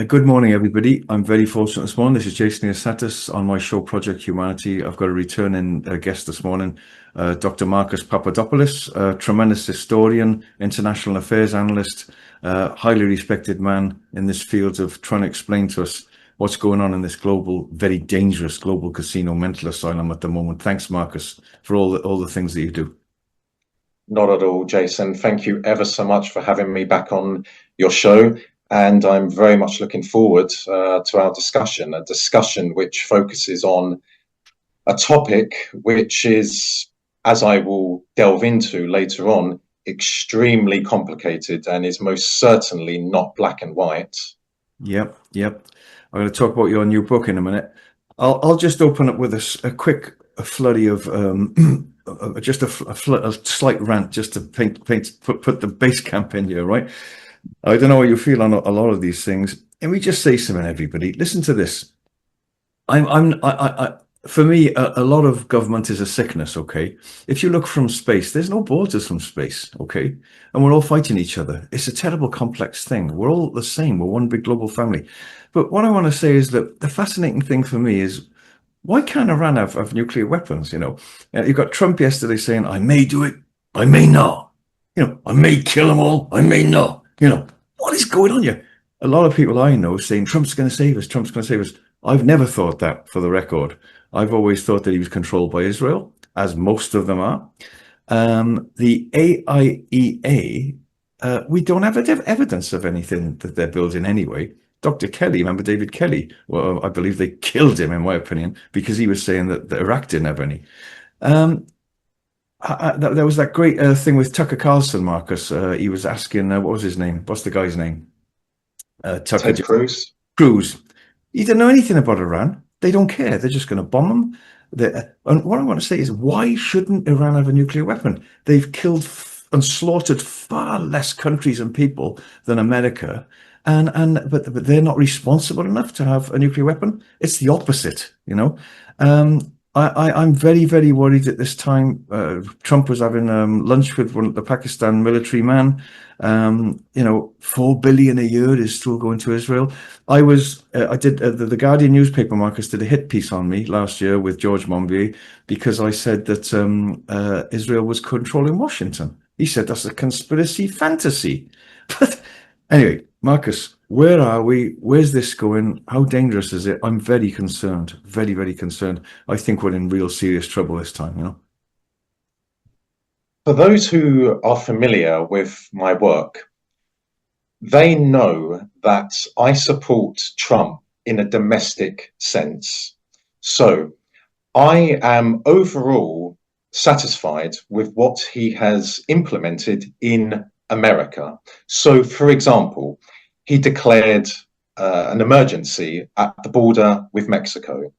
Good morning, everybody. I'm very fortunate this morning. This is Jason Santos on my show, Project Humanity. I've got a returning guest this morning, Dr. Marcus Papadopoulos, a tremendous historian, international affairs analyst, highly respected man in this field of trying to explain to us what's going on in this global, very dangerous global casino mental asylum at the moment. Thanks, Marcus, for all the things that you do. Not at all, Jason. Thank you ever so much for having me back on your show. And I'm very much looking forward to our discussion, a discussion which focuses on a topic which is, as I will delve into later on, extremely complicated and is most certainly not black and white. Yep. I'm going to talk about your new book in a minute. I'll just open up with a quick flurry of just a slight rant, just to put the base camp in here, right? I don't know how you feel on a lot of these things. And we just say something, everybody. Listen to this. For me, a lot of government is a sickness, okay? If you look from space, there's no borders from space, okay? And we're all fighting each other. It's a terrible, complex thing. We're all the same. We're one big global family. But what I want to say is that the fascinating thing for me is, why can't Iran have nuclear weapons? You've got Trump yesterday saying, I may do it, I may not. I may kill them all, I may not. What is going on here? A lot of people I know saying Trump's going to save us, Trump's going to save us. I've never thought that, for the record. I've always thought that he was controlled by Israel, as most of them are. The AIEA, we don't have evidence of anything that they're building anyway. Dr. Kelly, remember David Kelly? Well, I believe they killed him, in my opinion, because he was saying that Iraq didn't have any. There was that great thing with Tucker Carlson, Marcus. He was asking, what was his name? What's the guy's name? Tucker Cruz. Cruz. He didn't know anything about Iran. They don't care. They're just going to bomb them. And what I want to say is, why shouldn't Iran have a nuclear weapon? They've killed and slaughtered far less countries and people than America. But they're not responsible enough to have a nuclear weapon. It's the opposite, I'm very, very worried at this time. Trump was having lunch with the Pakistan military man. $4 billion a year is still going to Israel. I did the Guardian newspaper, Marcus, did a hit piece on me last year with George Monbiot because I said that Israel was controlling Washington. He said that's a conspiracy fantasy. But anyway, Marcus, where are we? Where's this going? How dangerous is it? I'm very concerned, very, very concerned. I think we're in real serious trouble this time, For those who are familiar with my work, they know that I support Trump in a domestic sense. So I am overall satisfied with what he has implemented in America. So, for example, he declared an emergency at the border with Mexico.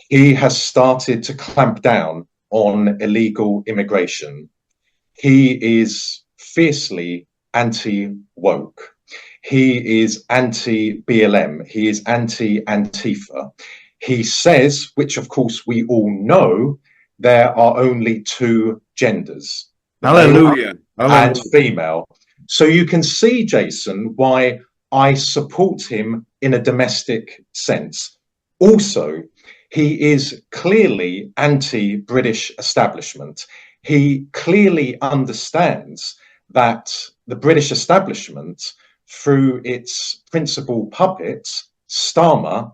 He has started to clamp down on illegal immigration. He is fiercely anti-woke. He is anti-BLM. He is anti-Antifa. He says, which of course we all know, there are only two genders. Hallelujah. And female. So you can see, Jason, why I support him in a domestic sense. Also, he is clearly anti-British establishment. He clearly understands that the British establishment, through its principal puppet, Starmer,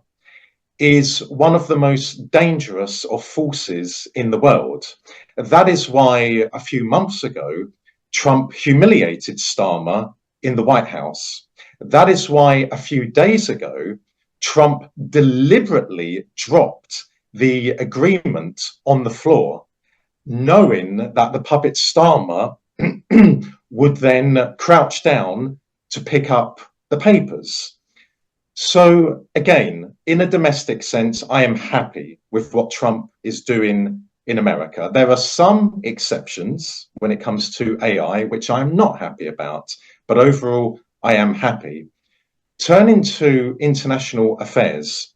is one of the most dangerous of forces in the world. That is why a few months ago, Trump humiliated Starmer in the White House. That is why a few days ago, Trump deliberately dropped the agreement on the floor, knowing that the puppet Starmer would then crouch down to pick up the papers. So again, in a domestic sense, I am happy with what Trump is doing in America. There are some exceptions when it comes to AI, which I'm not happy about, but overall, I am happy. Turning to international affairs,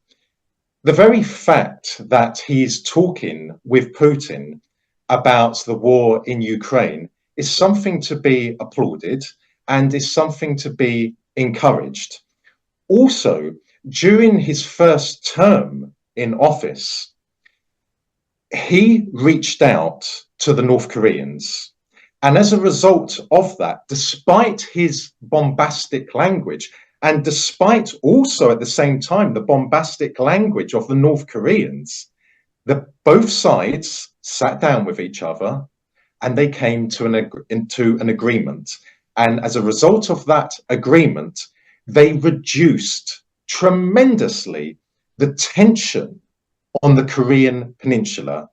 the very fact that he's talking with Putin about the war in Ukraine is something to be applauded and is something to be encouraged. Also, during his first term in office, he reached out to the North Koreans. And as a result of that, despite his bombastic language, and despite also at the same time the bombastic language of the North Koreans, both sides sat down with each other and they came to an agreement. And as a result of that agreement, they reduced tremendously the tension on the Korean Peninsula.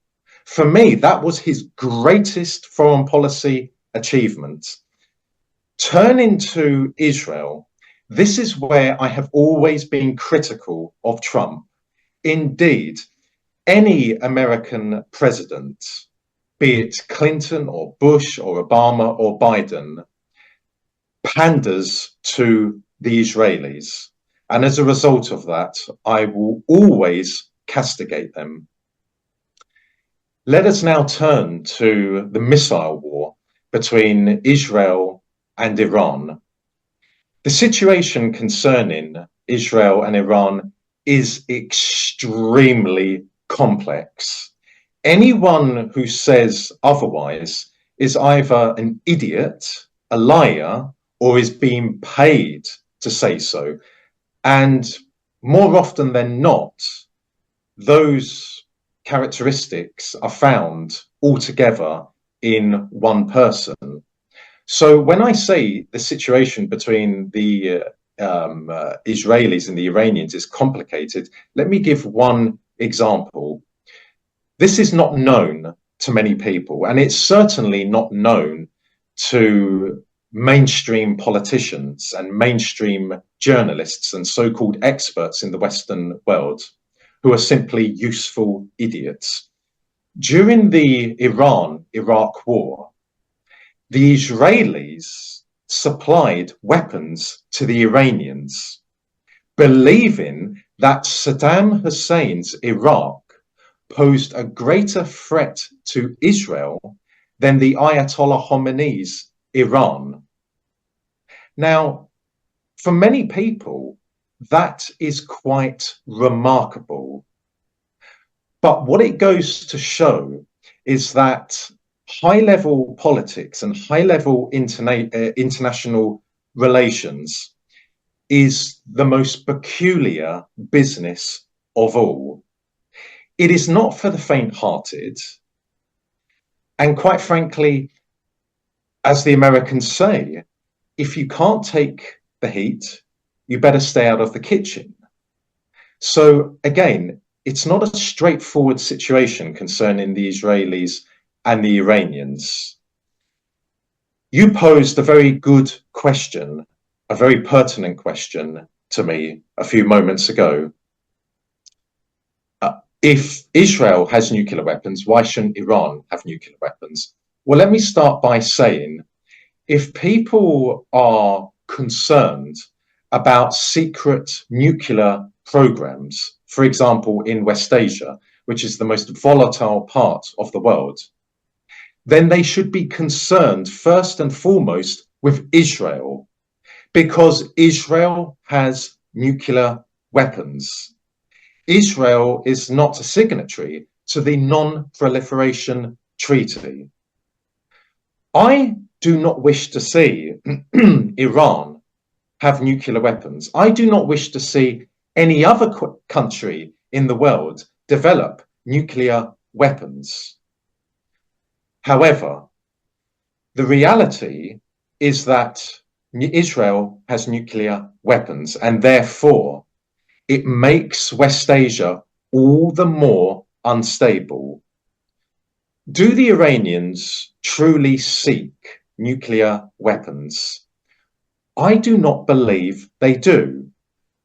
For me, that was his greatest foreign policy achievement. Turning to Israel, this is where I have always been critical of Trump. Indeed, any American president, be it Clinton or Bush or Obama or Biden, panders to the Israelis. And as a result of that, I will always castigate them. Let us now turn to the missile war between Israel and Iran. The situation concerning Israel and Iran is extremely complex. Anyone who says otherwise is either an idiot, a liar, or is being paid to say so. And more often than not, those characteristics are found altogether in one person. So when I say the situation between the Israelis and the Iranians is complicated, let me give one example. This is not known to many people, and it's certainly not known to mainstream politicians and mainstream journalists and so-called experts in the Western world, who are simply useful idiots. During the Iran-Iraq war, the Israelis supplied weapons to the Iranians, believing that Saddam Hussein's Iraq posed a greater threat to Israel than the Ayatollah Khomeini's Iran. Now, for many people, that is quite remarkable. But what it goes to show is that high-level politics and high-level international relations is the most peculiar business of all. It is not for the faint-hearted. And quite frankly, as the Americans say, if you can't take the heat, you better stay out of the kitchen. So again, it's not a straightforward situation concerning the Israelis and the Iranians. You posed a very good question, a very pertinent question to me a few moments ago. If Israel has nuclear weapons, why shouldn't Iran have nuclear weapons? Well, let me start by saying, if people are concerned about secret nuclear programs, for example, in West Asia, which is the most volatile part of the world, then they should be concerned first and foremost with Israel, because Israel has nuclear weapons. Israel is not a signatory to the Non-Proliferation Treaty. I do not wish to see Iran have nuclear weapons. I do not wish to see any other country in the world develop nuclear weapons. However, the reality is that Israel has nuclear weapons, and therefore it makes West Asia all the more unstable. Do the Iranians truly seek nuclear weapons? I do not believe they do.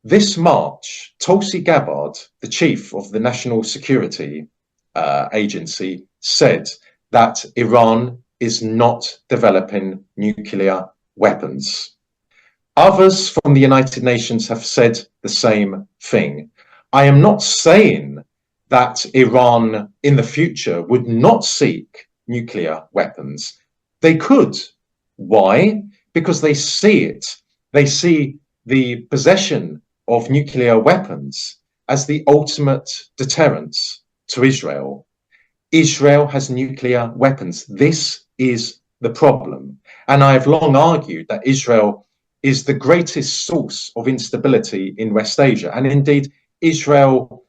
This March, Tulsi Gabbard, the chief of the National Security Agency, said that Iran is not developing nuclear weapons. Others from the United Nations have said the same thing. I am not saying that Iran in the future would not seek nuclear weapons. They could. Why? Because they see it. They see the possession of nuclear weapons as the ultimate deterrent to Israel. Israel has nuclear weapons. This is the problem. And I have long argued that Israel is the greatest source of instability in West Asia. And indeed, Israel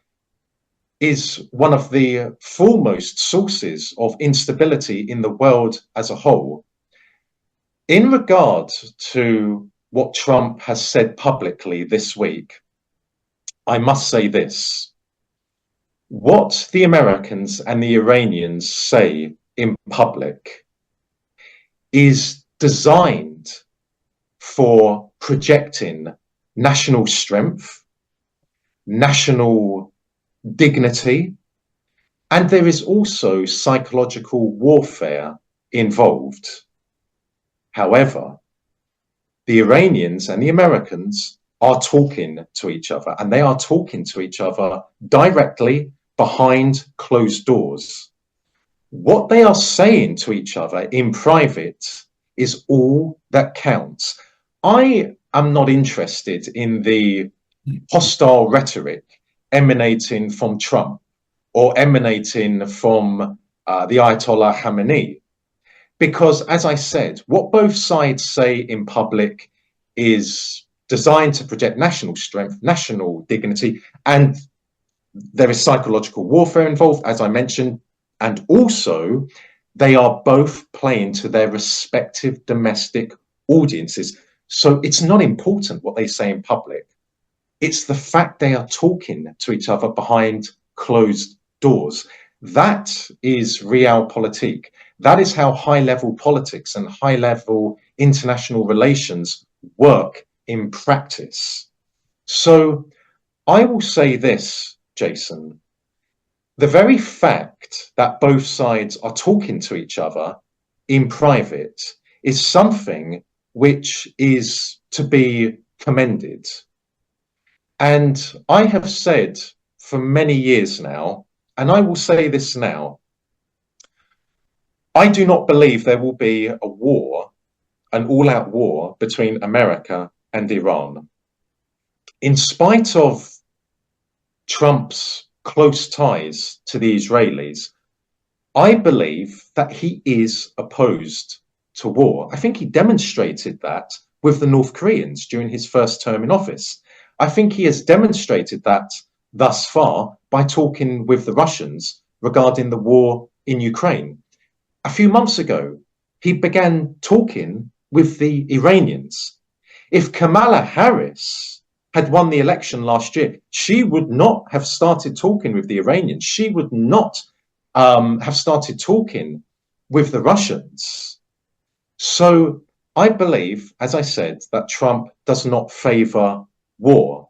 is one of the foremost sources of instability in the world as a whole. In regard to what Trump has said publicly this week, I must say this. What the Americans and the Iranians say in public is designed for projecting national strength, national dignity, and there is also psychological warfare involved. However, the Iranians and the Americans are talking to each other, and they are talking to each other directly behind closed doors. What they are saying to each other in private is all that counts. I am not interested in the hostile rhetoric emanating from Trump or emanating from the Ayatollah Khamenei, because, as I said, what both sides say in public is designed to project national strength, national dignity, and there is psychological warfare involved, as I mentioned, and also they are both playing to their respective domestic audiences. So it's not important what they say in public. It's the fact they are talking to each other behind closed doors. That is realpolitik. That is how high-level politics and high-level international relations work in practice. So I will say this, Jason. The very fact that both sides are talking to each other in private is something which is to be commended. And I have said for many years now, and I will say this now, I do not believe there will be a war, an all-out war between America and Iran. In spite of Trump's close ties to the Israelis, I believe that he is opposed to war. I think he demonstrated that with the North Koreans during his first term in office. I think he has demonstrated that thus far by talking with the Russians regarding the war in Ukraine. A few months ago, he began talking with the Iranians. If Kamala Harris had won the election last year, she would not have started talking with the Iranians. She would not have started talking with the Russians. So I believe, as I said, that Trump does not favor war.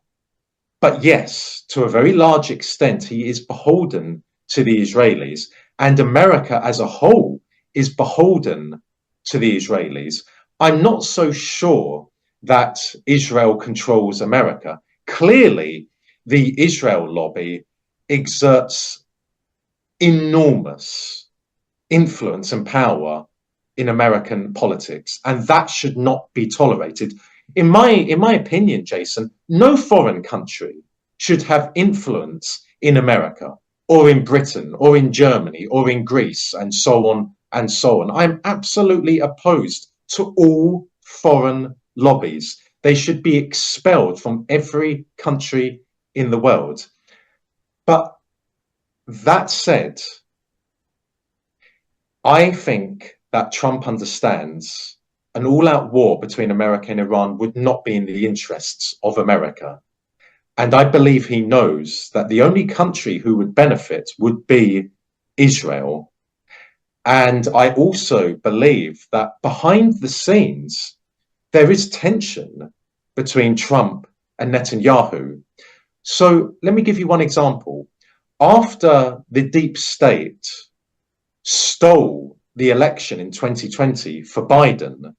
But yes, to a very large extent, he is beholden to the Israelis, and America as a whole is beholden to the Israelis. I'm not so sure that Israel controls America. Clearly, the Israel lobby exerts enormous influence and power in American politics, and that should not be tolerated. In my opinion, Jason, no foreign country should have influence in America or in Britain or in Germany or in Greece and so on and so on. I'm absolutely opposed to all foreign lobbies. They should be expelled from every country in the world. But that said, I think that Trump understands an all-out war between America and Iran would not be in the interests of America. And I believe he knows that the only country who would benefit would be Israel. And I also believe that behind the scenes, there is tension between Trump and Netanyahu. So let me give you one example. After the deep state stole the election in 2020 for Biden,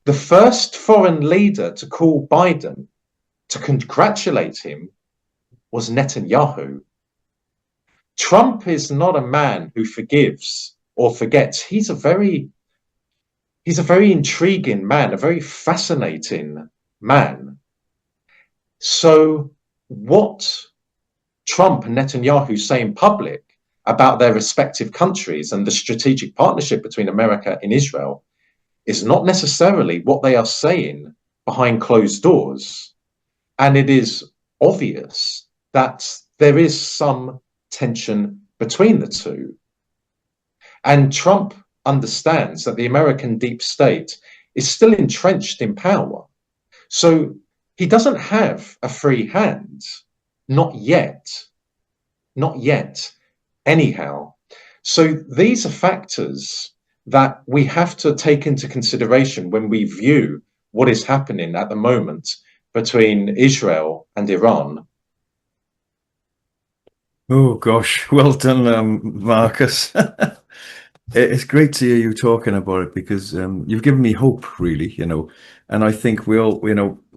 the first foreign leader to call Biden to congratulate him was Netanyahu. Trump is not a man who forgives or forgets. He's a very intriguing man, a very fascinating man. So what Trump and Netanyahu say in public about their respective countries and the strategic partnership between America and Israel is not necessarily what they are saying behind closed doors. And it is obvious that there is some tension between the two. And Trump understands that the American deep state is still entrenched in power. So he doesn't have a free hand, not yet, not yet, anyhow. So these are factors that we have to take into consideration when we view what is happening at the moment between Israel and Iran. Oh gosh, well done, Marcus. It's great to hear you talking about it because you've given me hope, really, And I think we all,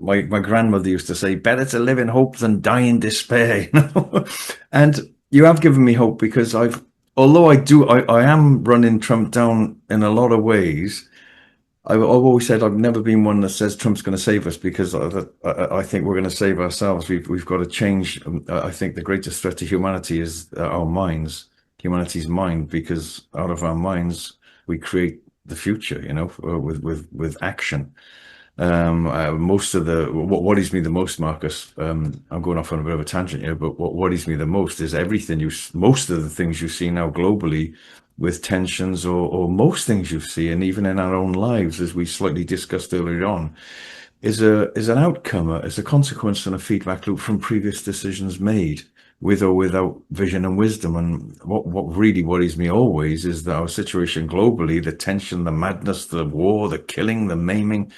my grandmother used to say, better to live in hope than die in despair, And you have given me hope because although I am running Trump down in a lot of ways. I've always said I've never been one that says Trump's going to save us because I think we're going to save ourselves. We've got to change. I think the greatest threat to humanity is our minds, humanity's mind, because out of our minds we create the future. With action. Most of what worries me the most, Marcus. I'm going off on a bit of a tangent here, but what worries me the most is most of the things you see now globally with tensions, or most things you see, and even in our own lives, as we slightly discussed earlier on, is an outcome, is a consequence and a feedback loop from previous decisions made, with or without vision and wisdom. And what really worries me always is that our situation globally, the tension, the madness, the war, the killing, the maiming,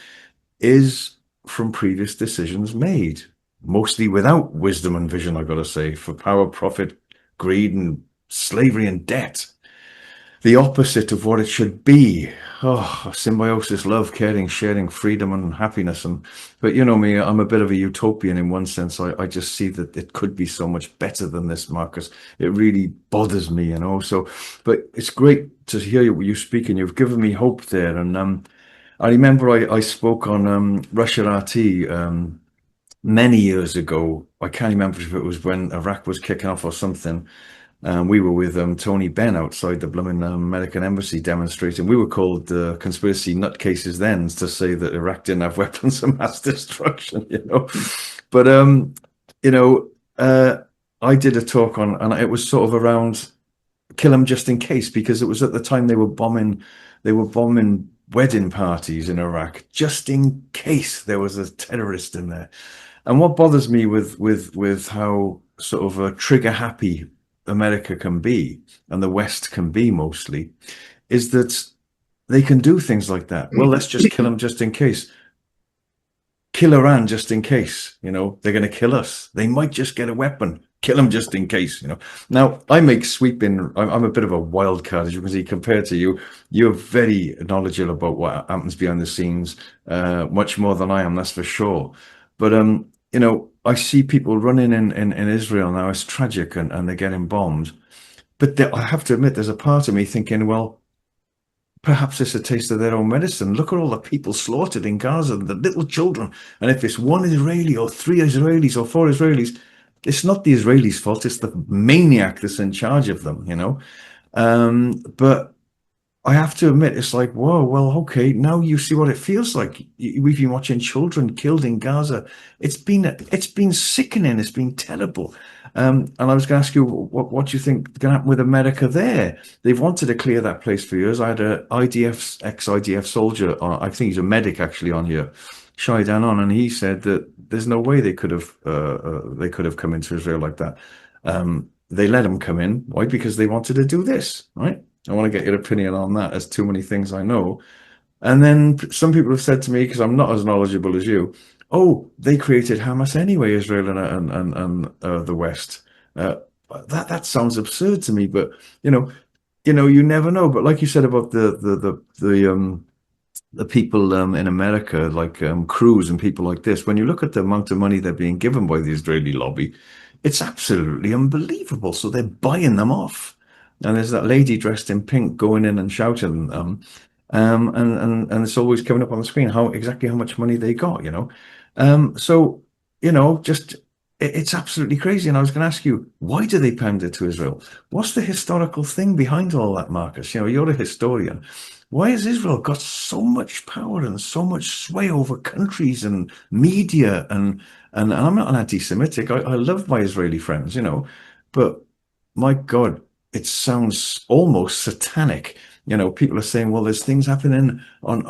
is from previous decisions made, mostly without wisdom and vision, I've got to say, for power, profit, greed, and slavery and debt. The opposite of what it should be. Oh, symbiosis, love, caring, sharing, freedom, and happiness. But you know me, I'm a bit of a utopian in one sense. I just see that it could be so much better than this, Marcus. It really bothers me, So, but it's great to hear you speak, and you've given me hope there. And I remember I spoke on Russia RT many years ago. I can't remember if it was when Iraq was kicking off or something. We were with Tony Benn outside the blooming American embassy demonstrating. We were called conspiracy nutcases then to say that Iraq didn't have weapons of mass destruction, But, I did a talk on, and it was sort of around kill them just in case, because it was at the time they were bombing wedding parties in Iraq, just in case there was a terrorist in there. And what bothers me with how sort of a trigger happy America can be, and the West can be mostly, is that they can do things like that. Well, let's just kill them just in case. Kill Iran just in case, they're going to kill us. They might just get a weapon. Kill them just in case, Now, I make sweeping, I'm a bit of a wild card, as you can see, compared to you. You're very knowledgeable about what happens behind the scenes, much more than I am, that's for sure. But, I see people running in Israel now. It's tragic, and they're getting bombed. But I have to admit, there's a part of me thinking, well, perhaps it's a taste of their own medicine. Look at all the people slaughtered in Gaza, the little children. And if it's one Israeli or three Israelis or four Israelis, it's not the Israelis' fault. It's the maniac that's in charge of them, But I have to admit, it's like, whoa, well, okay, now you see what it feels like. We've been watching children killed in Gaza. It's been sickening. It's been terrible. And I was going to ask you, what do you think is going to happen with America there? They've wanted to clear that place for years. I had a ex-IDF soldier, I think he's a medic actually on here, Shaidan on, and he said that there's no way they could have come into Israel like that. They let them come in. Why? Because they wanted to do this, right? I want to get your opinion on that. There's too many things I know. And then some people have said to me, because I'm not as knowledgeable as you, oh, they created Hamas anyway, Israel and the West. That sounds absurd to me, but you never know. But like you said about the people in America, like Cruz and people like this, when you look at the amount of money they're being given by the Israeli lobby, it's absolutely unbelievable. So they're buying them off. And there's that lady dressed in pink going in and shouting, and it's always coming up on the screen exactly how much money they got, So just it's absolutely crazy. And I was going to ask you, why do they pander to Israel? What's the historical thing behind all that, Marcus? You're a historian. Why has Israel got so much power and so much sway over countries and media? And I'm not an anti-Semitic. I love my Israeli friends, but my God, it sounds almost satanic. People are saying, well, there's things happening on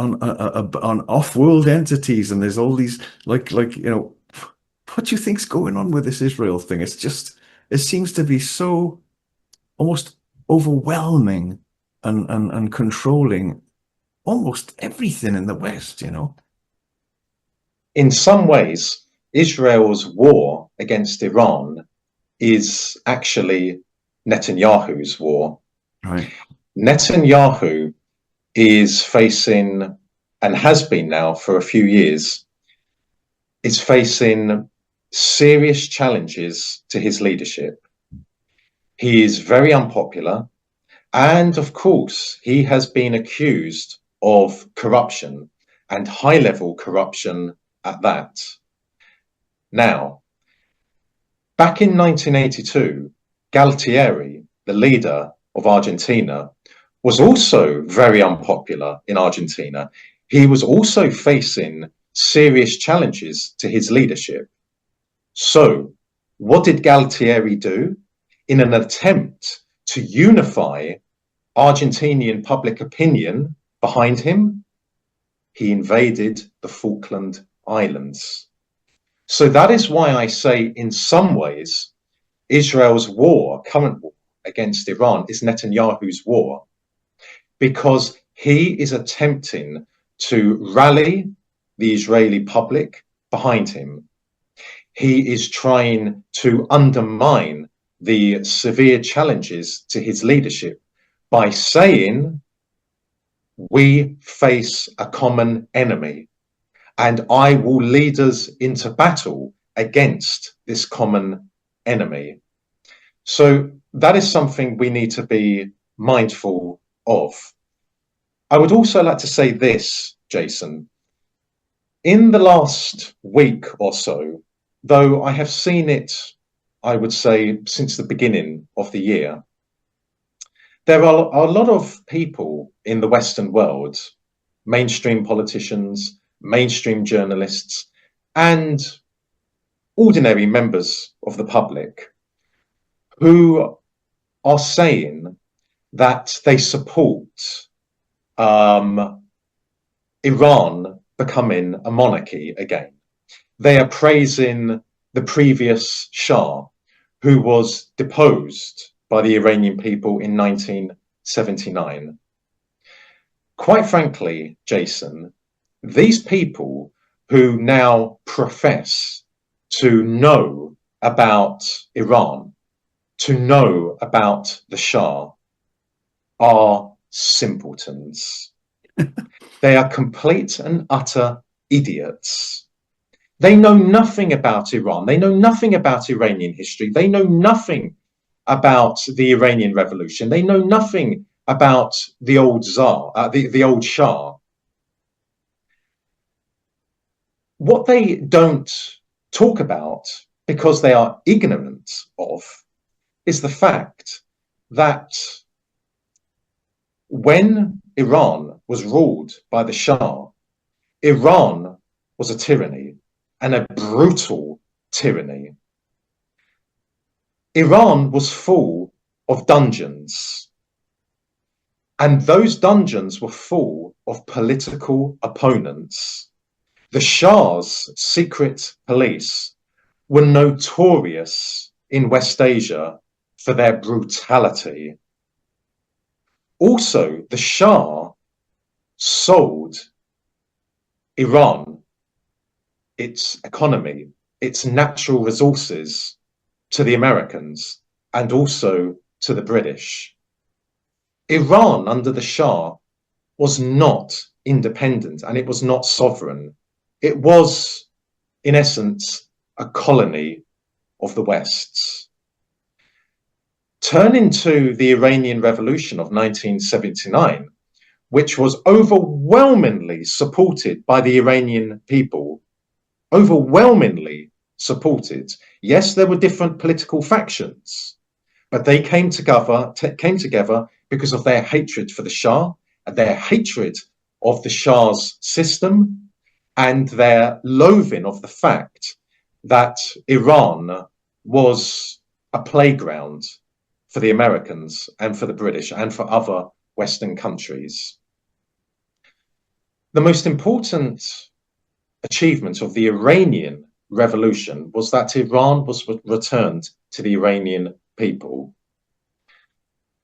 off-world entities, and there's all these what do you think's going on with this Israel thing? It seems to be so almost overwhelming and controlling almost everything in the West. In some ways, Israel's war against Iran is actually Netanyahu's war. Right. Netanyahu is facing, and has been now for a few years, is facing serious challenges to his leadership. He is very unpopular, and of course, he has been accused of corruption, and high-level corruption at that. Now, back in 1982, Galtieri, the leader of Argentina, was also very unpopular in Argentina. He was also facing serious challenges to his leadership. So, what did Galtieri do? In an attempt to unify Argentinian public opinion behind him, he invaded the Falkland Islands. So that is why I say, in some ways, Israel's current war against Iran is Netanyahu's war, because he is attempting to rally the Israeli public behind him. He is trying to undermine the severe challenges to his leadership by saying, we face a common enemy, and I will lead us into battle against this common enemy. So that is something we need to be mindful of. I would also like to say this, Jason. In the last week or so, though I have seen it, I would say, since the beginning of the year, there are a lot of people in the Western world, mainstream politicians, mainstream journalists, and ordinary members of the public, who are saying that they support Iran becoming a monarchy again. They are praising the previous Shah, who was deposed by the Iranian people in 1979. Quite frankly, Jason, these people who now profess to know about Iran, to know about the Shah, are simpletons. They are complete and utter idiots. They know nothing about Iran. They know nothing about Iranian history. They know nothing about the Iranian Revolution. They know nothing about the old Tsar, the old Shah. What they don't talk about, because they are ignorant of, is the fact that when Iran was ruled by the Shah, Iran was a tyranny, and a brutal tyranny. Iran was full of dungeons, and those dungeons were full of political opponents. The Shah's secret police were notorious in West Asia for their brutality. Also, the Shah sold Iran, its economy, its natural resources, to the Americans and also to the British. Iran under the Shah was not independent, and it was not sovereign. It was, in essence, a colony of the West's. Turning to the Iranian Revolution of 1979, which was overwhelmingly supported by the Iranian people, overwhelmingly supported. Yes, there were different political factions, but they came together because of their hatred for the Shah, and their hatred of the Shah's system, and their loathing of the fact that Iran was a playground for the Americans and for the British and for other Western countries. The most important achievement of the Iranian Revolution was that Iran was returned to the Iranian people.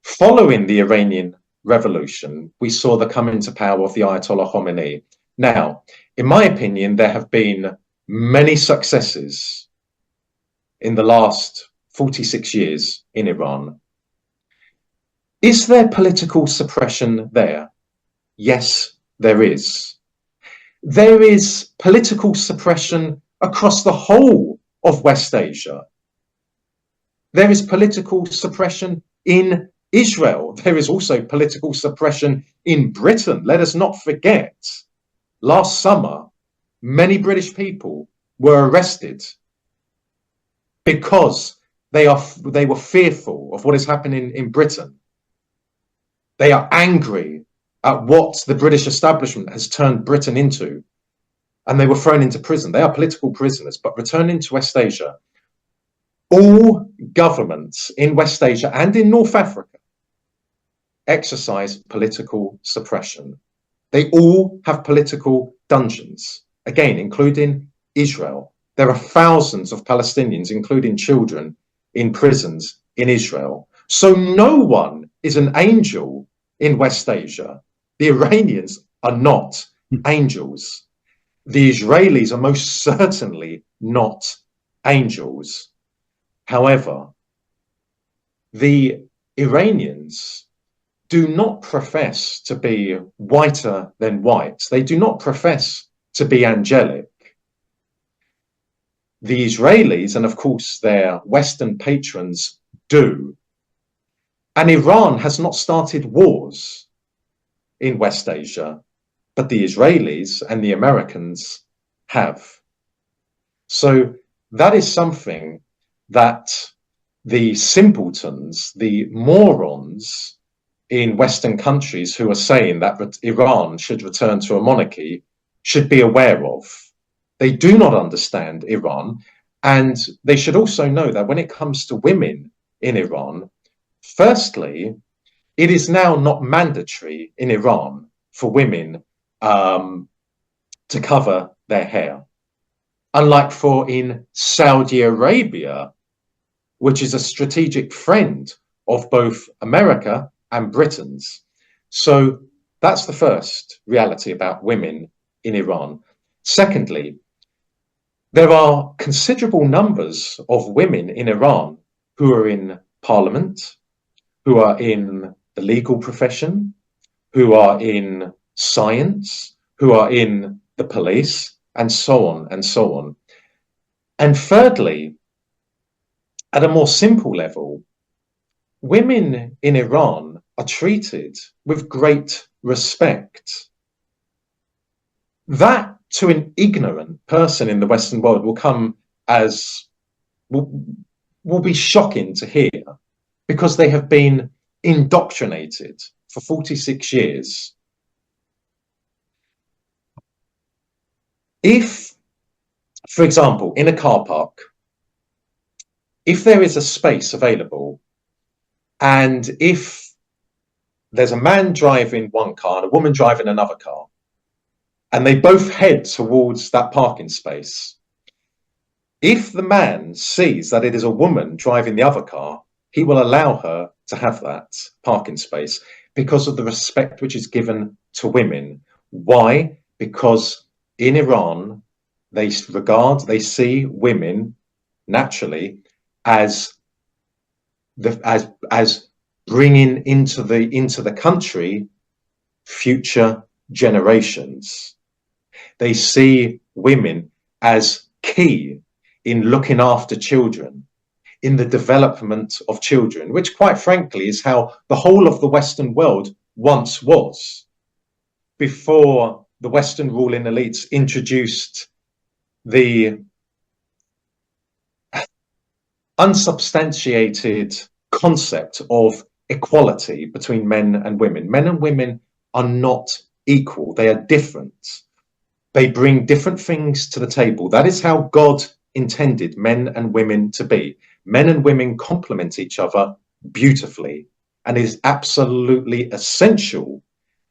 Following the Iranian Revolution, we saw the coming to power of the Ayatollah Khomeini. Now, in my opinion, there have been many successes in the last 46 years in Iran. Is there political suppression there? Yes, there is. There is political suppression across the whole of West Asia. There is political suppression in Israel. There is also political suppression in Britain. Let us not forget, last summer, many British people were arrested because they were fearful of what is happening in Britain. They are angry at what the British establishment has turned Britain into, and they were thrown into prison. They are political prisoners. But returning to West Asia, all governments in West Asia and in North Africa exercise political suppression. They all have political dungeons, again, including Israel. There are thousands of Palestinians, including children, in prisons in Israel. So no one is an angel in West Asia. The Iranians are not angels. The Israelis are most certainly not angels. However, the Iranians do not profess to be whiter than white. They do not profess to be angelic. The Israelis, and of course their Western patrons, do. And Iran has not started wars in West Asia, but the Israelis and the Americans have. So that is something that the simpletons, the morons in Western countries who are saying that Iran should return to a monarchy should be aware of. They do not understand Iran, and they should also know that when it comes to women in Iran, firstly, it is now not mandatory in Iran for women to cover their hair, unlike in Saudi Arabia, which is a strategic friend of both America and Britain's. So that's the first reality about women in Iran. Secondly, there are considerable numbers of women in Iran who are in parliament, who are in the legal profession, who are in science, who are in the police, and so on and so on. And thirdly, at a more simple level, women in Iran are treated with great respect. That, to an ignorant person in the Western world, will be shocking to hear, because they have been indoctrinated for 46 years. If, for example, in a car park, if there is a space available, and if there's a man driving one car and a woman driving another car, and they both head towards that parking space, if the man sees that it is a woman driving the other car, he will allow her to have that parking space because of the respect which is given to women. Why? Because in Iran, they see women naturally as bringing into the country future generations. They see women as key in looking after children, in the development of children, which quite frankly is how the whole of the Western world once was, before the Western ruling elites introduced the unsubstantiated concept of equality between men and women. Men and women are not equal. They are different. They bring different things to the table. That is how God intended men and women to be. Men and women complement each other beautifully, and it is absolutely essential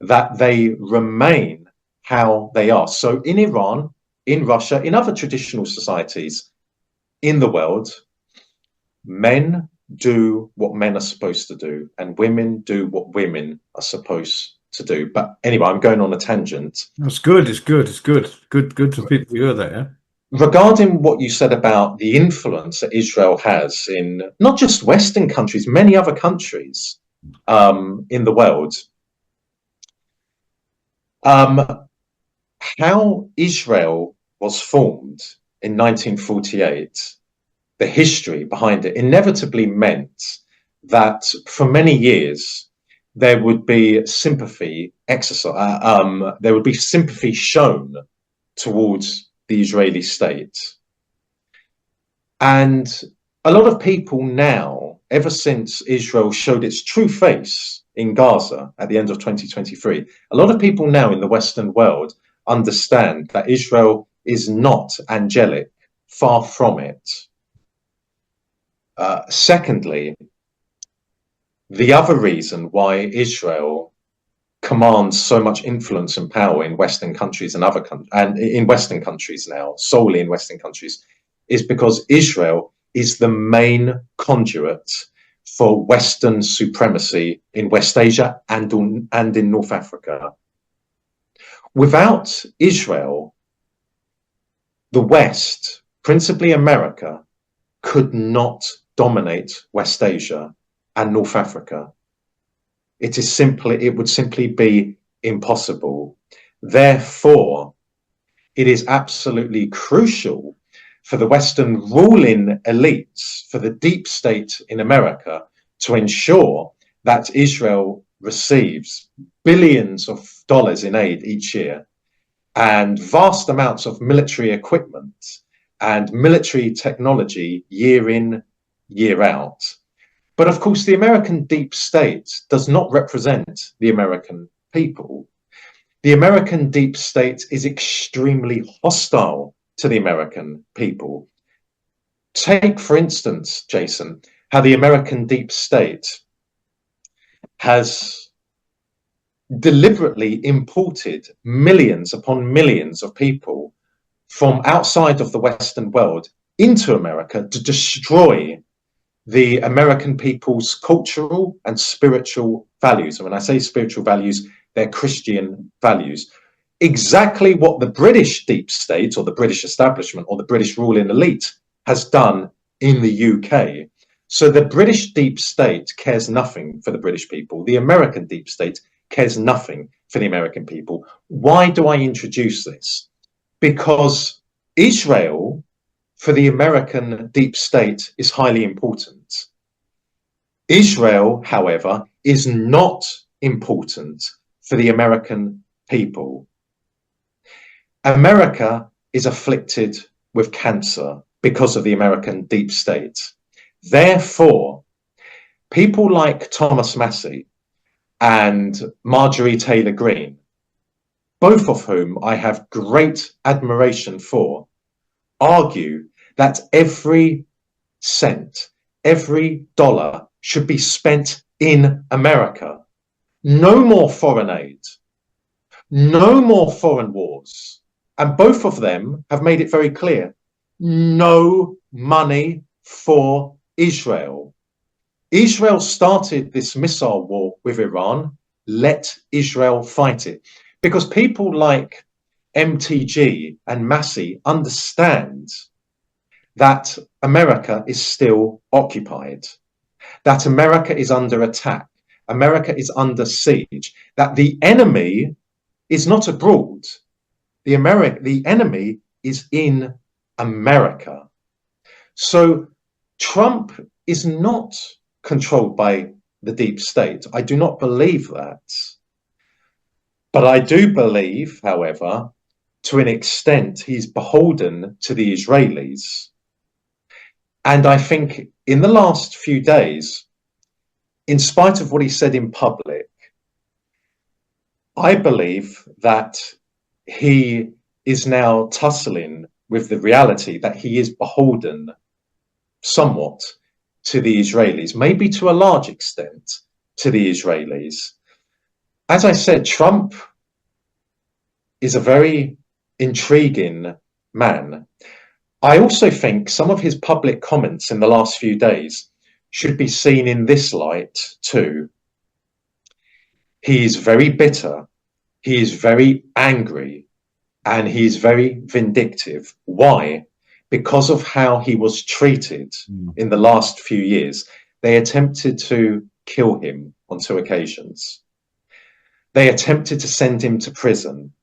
that they remain how they are. So in Iran, in Russia, in other traditional societies in the world, men do what men are supposed to do, and women do what women are supposed to do. But anyway, I'm going on a tangent. That's good. It's good. It's good. Good for people to hear that. Yeah. Regarding what you said about the influence that Israel has in not just Western countries, many other countries in the world, how Israel was formed in 1948, the history behind it inevitably meant that for many years there would be sympathy there would be sympathy shown towards the Israeli state. And a lot of people now, ever since Israel showed its true face in Gaza at the end of 2023, a lot of people now in the Western world understand that Israel is not angelic, far from it. Secondly, the other reason why Israel commands so much influence and power in Western countries and in Western countries now, solely in Western countries, is because Israel is the main conduit for Western supremacy in West Asia and in North Africa. Without Israel, the West, principally America, could not dominate West Asia and North Africa. It would simply be impossible. Therefore, it is absolutely crucial for the Western ruling elites, for the deep state in America, to ensure that Israel receives billions of dollars in aid each year and vast amounts of military equipment and military technology year in, year out. But of course, the American deep state does not represent the American people. The American deep state is extremely hostile to the American people. Take, for instance, Jason, how the American deep state has deliberately imported millions upon millions of people from outside of the Western world into America to destroy the American people's cultural and spiritual values. And when I say spiritual values, they're Christian values. Exactly what the British deep state or the British establishment or the British ruling elite has done in the UK. So the British deep state cares nothing for the British people. The American deep state cares nothing for the American people. Why do I introduce this? Because Israel, for the American deep state, is highly important. Israel, however, is not important for the American people. America is afflicted with cancer because of the American deep state. Therefore, people like Thomas Massie and Marjorie Taylor Greene, both of whom I have great admiration for, argue that every cent, every dollar should be spent in America. No more foreign aid, no more foreign wars. And both of them have made it very clear, no money for Israel. Israel started this missile war with Iran. Let Israel fight it. Because people like MTG and Massie understand that America is still occupied, that America is under attack, America is under siege, that the enemy is not abroad. The enemy is in America. So Trump is not controlled by the deep state. I do not believe that. But I do believe, however, to an extent, he's beholden to the Israelis. And I think in the last few days, in spite of what he said in public, I believe that he is now tussling with the reality that he is beholden somewhat to the Israelis, maybe to a large extent to the Israelis. As I said, Trump is a very intriguing man. I also think some of his public comments in the last few days should be seen in this light too. He is very bitter, he is very angry, and he is very vindictive. Why? Because of how he was treated in the last few years. They attempted to kill him on 2 occasions. They attempted to send him to prison.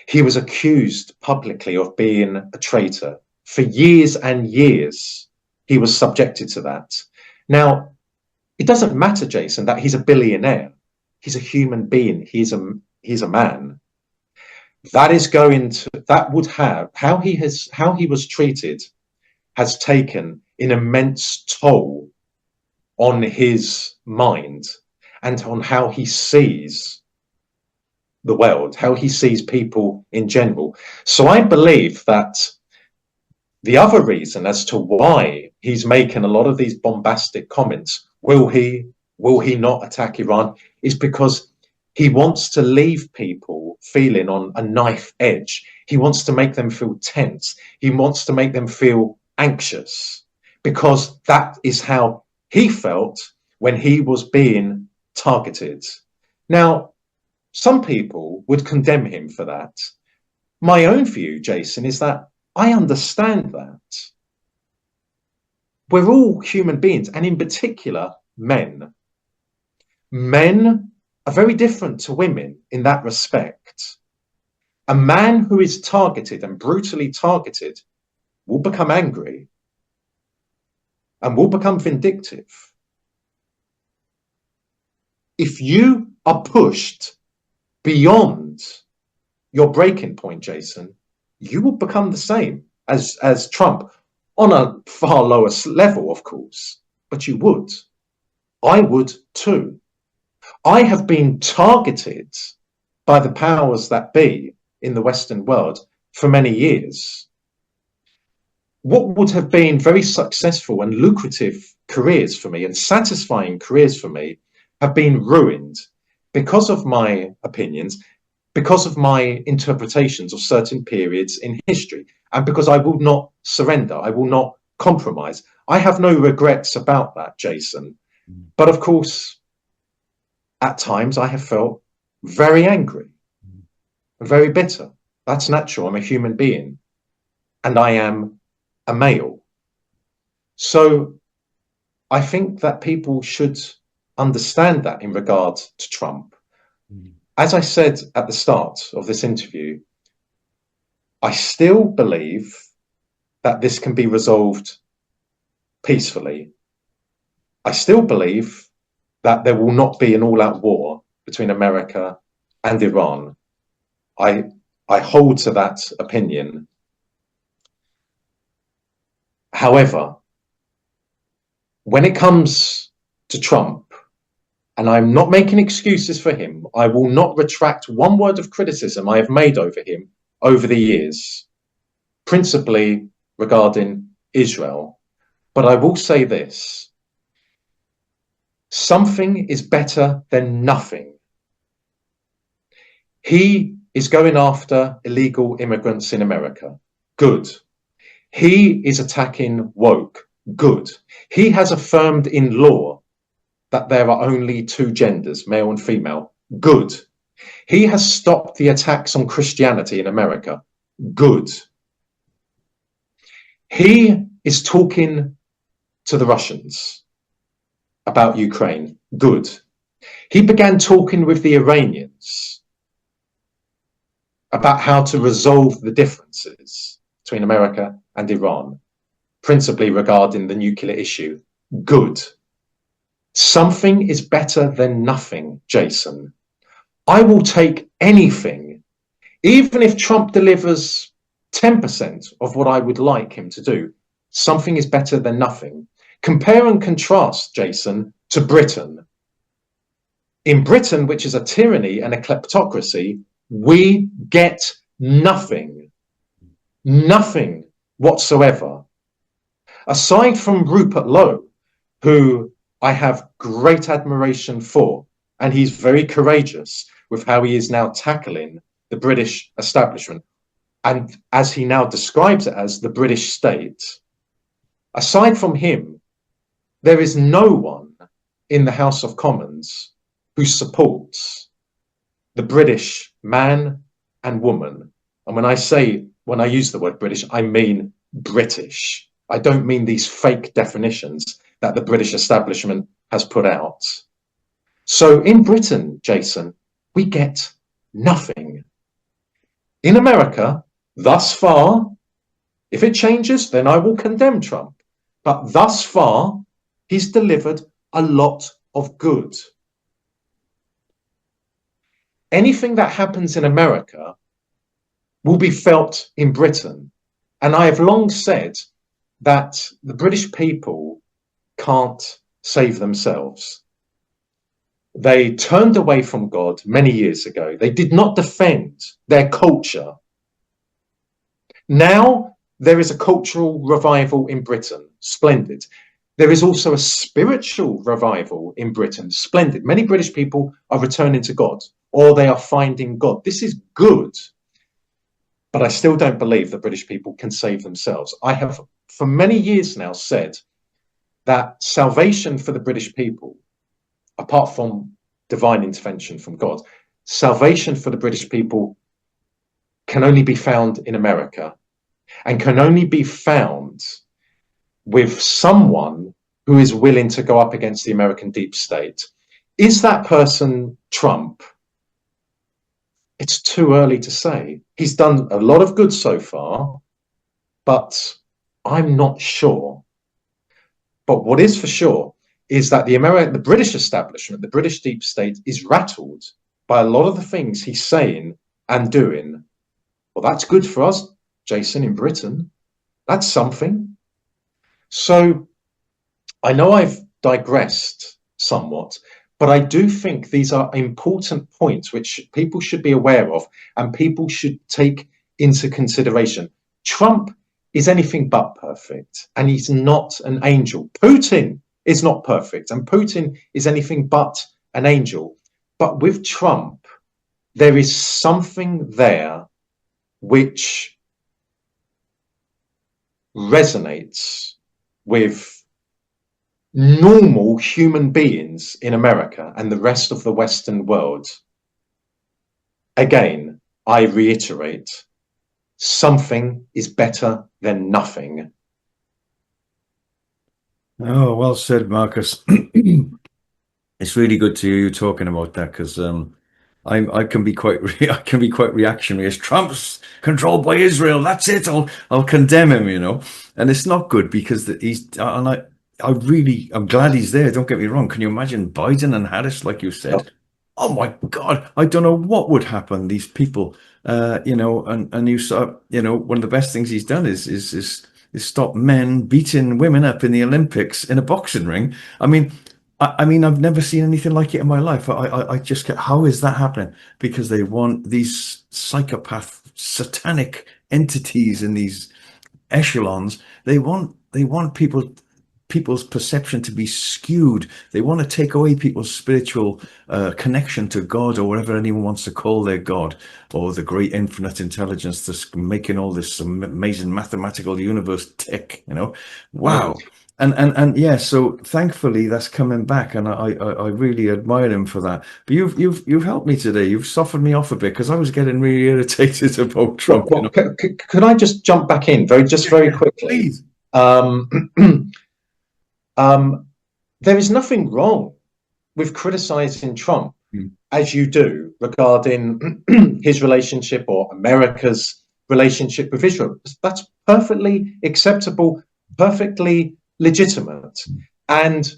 He was accused publicly of being a traitor. For years and years, he was subjected to that. Now, it doesn't matter, Jason, that he's a billionaire. He's a human being. He's a man. That is going to, that would have, how he was treated has taken an immense toll on his mind and on how he sees the world, how he sees people in general. So I believe that the other reason as to why he's making a lot of these bombastic comments, will he not attack Iran, is because he wants to leave people feeling on a knife edge. He wants to make them feel tense. He wants to make them feel anxious, because that is how he felt when he was being targeted. Now, some people would condemn him for that. My own view, Jason, is that I understand that. We're all human beings, and in particular, men. Men are very different to women in that respect. A man who is targeted and brutally targeted will become angry and will become vindictive. If you are pushed beyond your breaking point, Jason, you will become the same as Trump, on a far lower level, of course, but you would. I would too. I have been targeted by the powers that be in the Western world for many years. What would have been very successful and lucrative careers for me and satisfying careers for me have been ruined because of my opinions, because of my interpretations of certain periods in history, and because I will not surrender, I will not compromise. I have no regrets about that, Jason. But of course, at times I have felt very angry and very bitter. That's natural. I'm a human being and I am a male. So I think that people should understand that in regard to Trump. As I said at the start of this interview, I still believe that this can be resolved peacefully. I still believe that there will not be an all-out war between America and Iran. I hold to that opinion. However, when it comes to Trump, and I'm not making excuses for him, I will not retract one word of criticism I have made over him over the years, principally regarding Israel. But I will say this: something is better than nothing. He is going after illegal immigrants in America. Good. He is attacking woke. Good. He has affirmed in law that there are only 2 genders, male and female. Good. He has stopped the attacks on Christianity in America. Good. He is talking to the Russians about Ukraine. Good. He began talking with the Iranians about how to resolve the differences between America and Iran, principally regarding the nuclear issue. Good. Something is better than nothing, Jason. I will take anything, even if Trump delivers 10% of what I would like him to do. something is better than nothing. Compare and contrast, Jason, to Britain. In Britain, which is a tyranny and a kleptocracy, we get nothing. Nothing whatsoever. Aside from Rupert Lowe, who I have great admiration for, and he's very courageous with how he is now tackling the British establishment, and as he now describes it as the British state. Aside from him, there is no one in the House of Commons who supports the British man and woman. And when I use the word British, I mean British. I don't mean these fake definitions that the British establishment has put out. So in Britain, Jason, we get nothing. In America, thus far, if it changes, then I will condemn Trump. But thus far, he's delivered a lot of good. Anything that happens in America will be felt in Britain. And I have long said that the British people can't save themselves. They turned away from God many years ago. They did not defend their culture. Now there is a cultural revival in Britain. Splendid. There is also a spiritual revival in Britain. Splendid. Many British people are returning to God, or they are finding God. This is good. But I still don't believe that British people can save themselves. I have for many years now said that salvation for the British people, apart from divine intervention from God, salvation for the British people can only be found in America, and can only be found with someone who is willing to go up against the American deep state. Is that person Trump? It's too early to say. He's done a lot of good so far, but I'm not sure. But what is for sure is that the British establishment, the British deep state, is rattled by a lot of the things he's saying and doing. Well, that's good for us, Jason, in Britain. That's something. So I know I've digressed somewhat, but I do think these are important points which people should be aware of and people should take into consideration. Trump is anything but perfect, and he's not an angel. Putin is not perfect, and Putin is anything but an angel. But with Trump, there is something there which resonates with normal human beings in America and the rest of the Western world. Again, I reiterate, something is better than nothing. Oh, well said, Marcus. It's really good to hear you talking about that, because I can be quite reactionary. As Trump's controlled by Israel, that's it. I'll condemn him, and it's not good, because I'm glad he's there. Don't get me wrong. Can you imagine Biden and Harris, like you said? Oh my God, I don't know what would happen. These people, and you saw, one of the best things he's done is stop men beating women up in the Olympics in a boxing ring. I mean, I've never seen anything like it in my life. I just get, how is that happening? Because they want these psychopath, satanic entities in these echelons. They want people's perception to be skewed. They want to take away people's spiritual connection to God, or whatever anyone wants to call their God, or the great infinite intelligence that's making all this amazing mathematical universe tick. Wow. And yeah, so thankfully that's coming back, and I really admire him for that. But you've helped me today. You've softened me off a bit, because I was getting really irritated about Trump. Well, could I just jump back in very quickly? Please. There is nothing wrong with criticizing Trump, as you do, regarding his relationship or America's relationship with Israel. That's perfectly acceptable, perfectly legitimate. And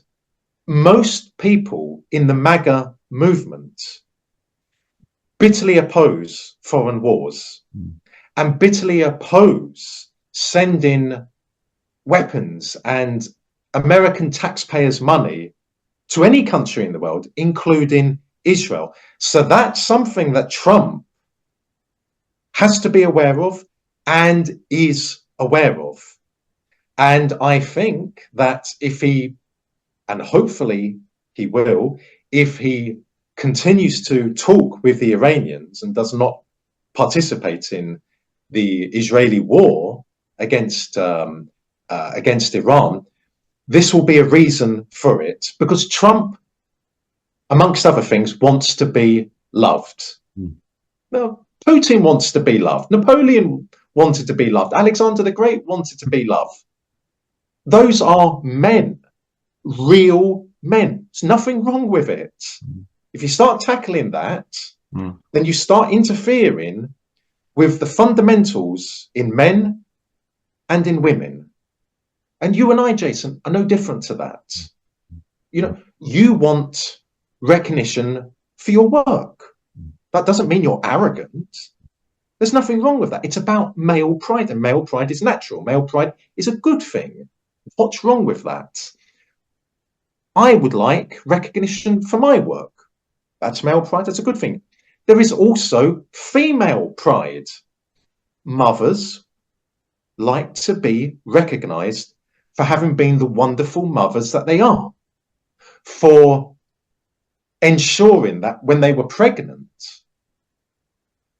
most people in the MAGA movement bitterly oppose foreign wars and bitterly oppose sending weapons and American taxpayers' money to any country in the world, including Israel. So that's something that Trump has to be aware of and is aware of. And I think that if he, and hopefully he will, if he continues to talk with the Iranians and does not participate in the Israeli war against Iran, this will be a reason for it, because Trump, amongst other things, wants to be loved. Now, Putin wants to be loved. Napoleon wanted to be loved. Alexander the Great wanted to be loved. Those are men, real men. There's nothing wrong with it. If you start tackling that, then you start interfering with the fundamentals in men and in women. And you and I, Jason, are no different to that. You know, you want recognition for your work. That doesn't mean you're arrogant. There's nothing wrong with that. It's about male pride, and male pride is natural. Male pride is a good thing. What's wrong with that? I would like recognition for my work. That's male pride. That's a good thing. There is also female pride. Mothers like to be recognized for having been the wonderful mothers that they are, for ensuring that when they were pregnant,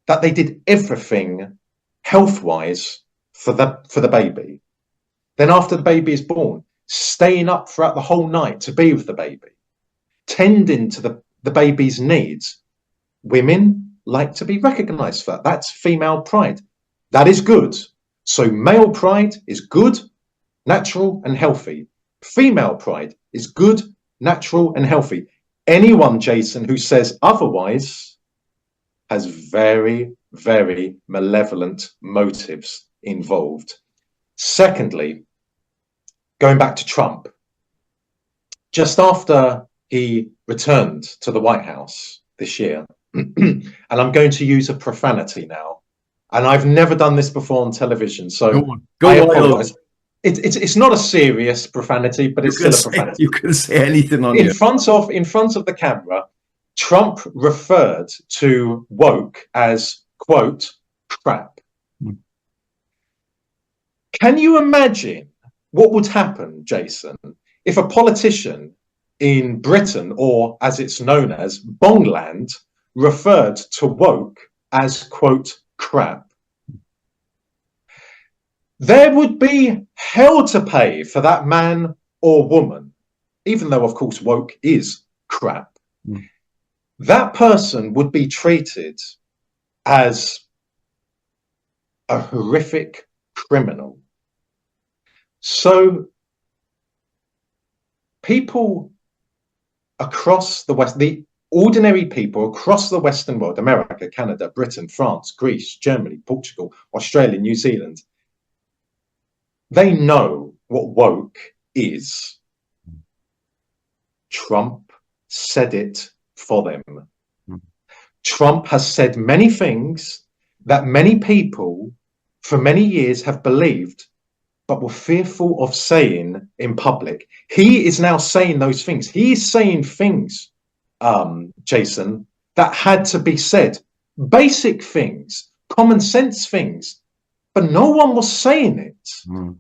that they did everything health-wise for the baby. Then after the baby is born, staying up throughout the whole night to be with the baby, tending to the baby's needs. Women like to be recognized for that. That's female pride. That is good. So male pride is good, natural and healthy. Female pride is good, natural and healthy. Anyone, Jason, who says otherwise has very, very malevolent motives involved. Secondly, going back to Trump, just after he returned to the White House this year, and I'm going to use a profanity now, and I've never done this before on television, so I apologize. It's not a serious profanity, but it's still a profanity. You can say anything on in front of the camera. Trump referred to woke as, quote, crap. Can you imagine what would happen, Jason, if a politician in Britain, or as it's known as Bongland, referred to woke as, quote, crap? There would be hell to pay for that man or woman, even though, of course, woke is crap. That person would be treated as a horrific criminal. So people across the West, the ordinary people across the Western world, America, Canada, Britain, France, Greece, Germany, Portugal, Australia, New Zealand, they know what woke is. Trump said it for them. Trump has said many things that many people for many years have believed, but were fearful of saying in public. He is now saying those things. He is saying things, Jason, that had to be said. Basic things, common sense things, but no one was saying it.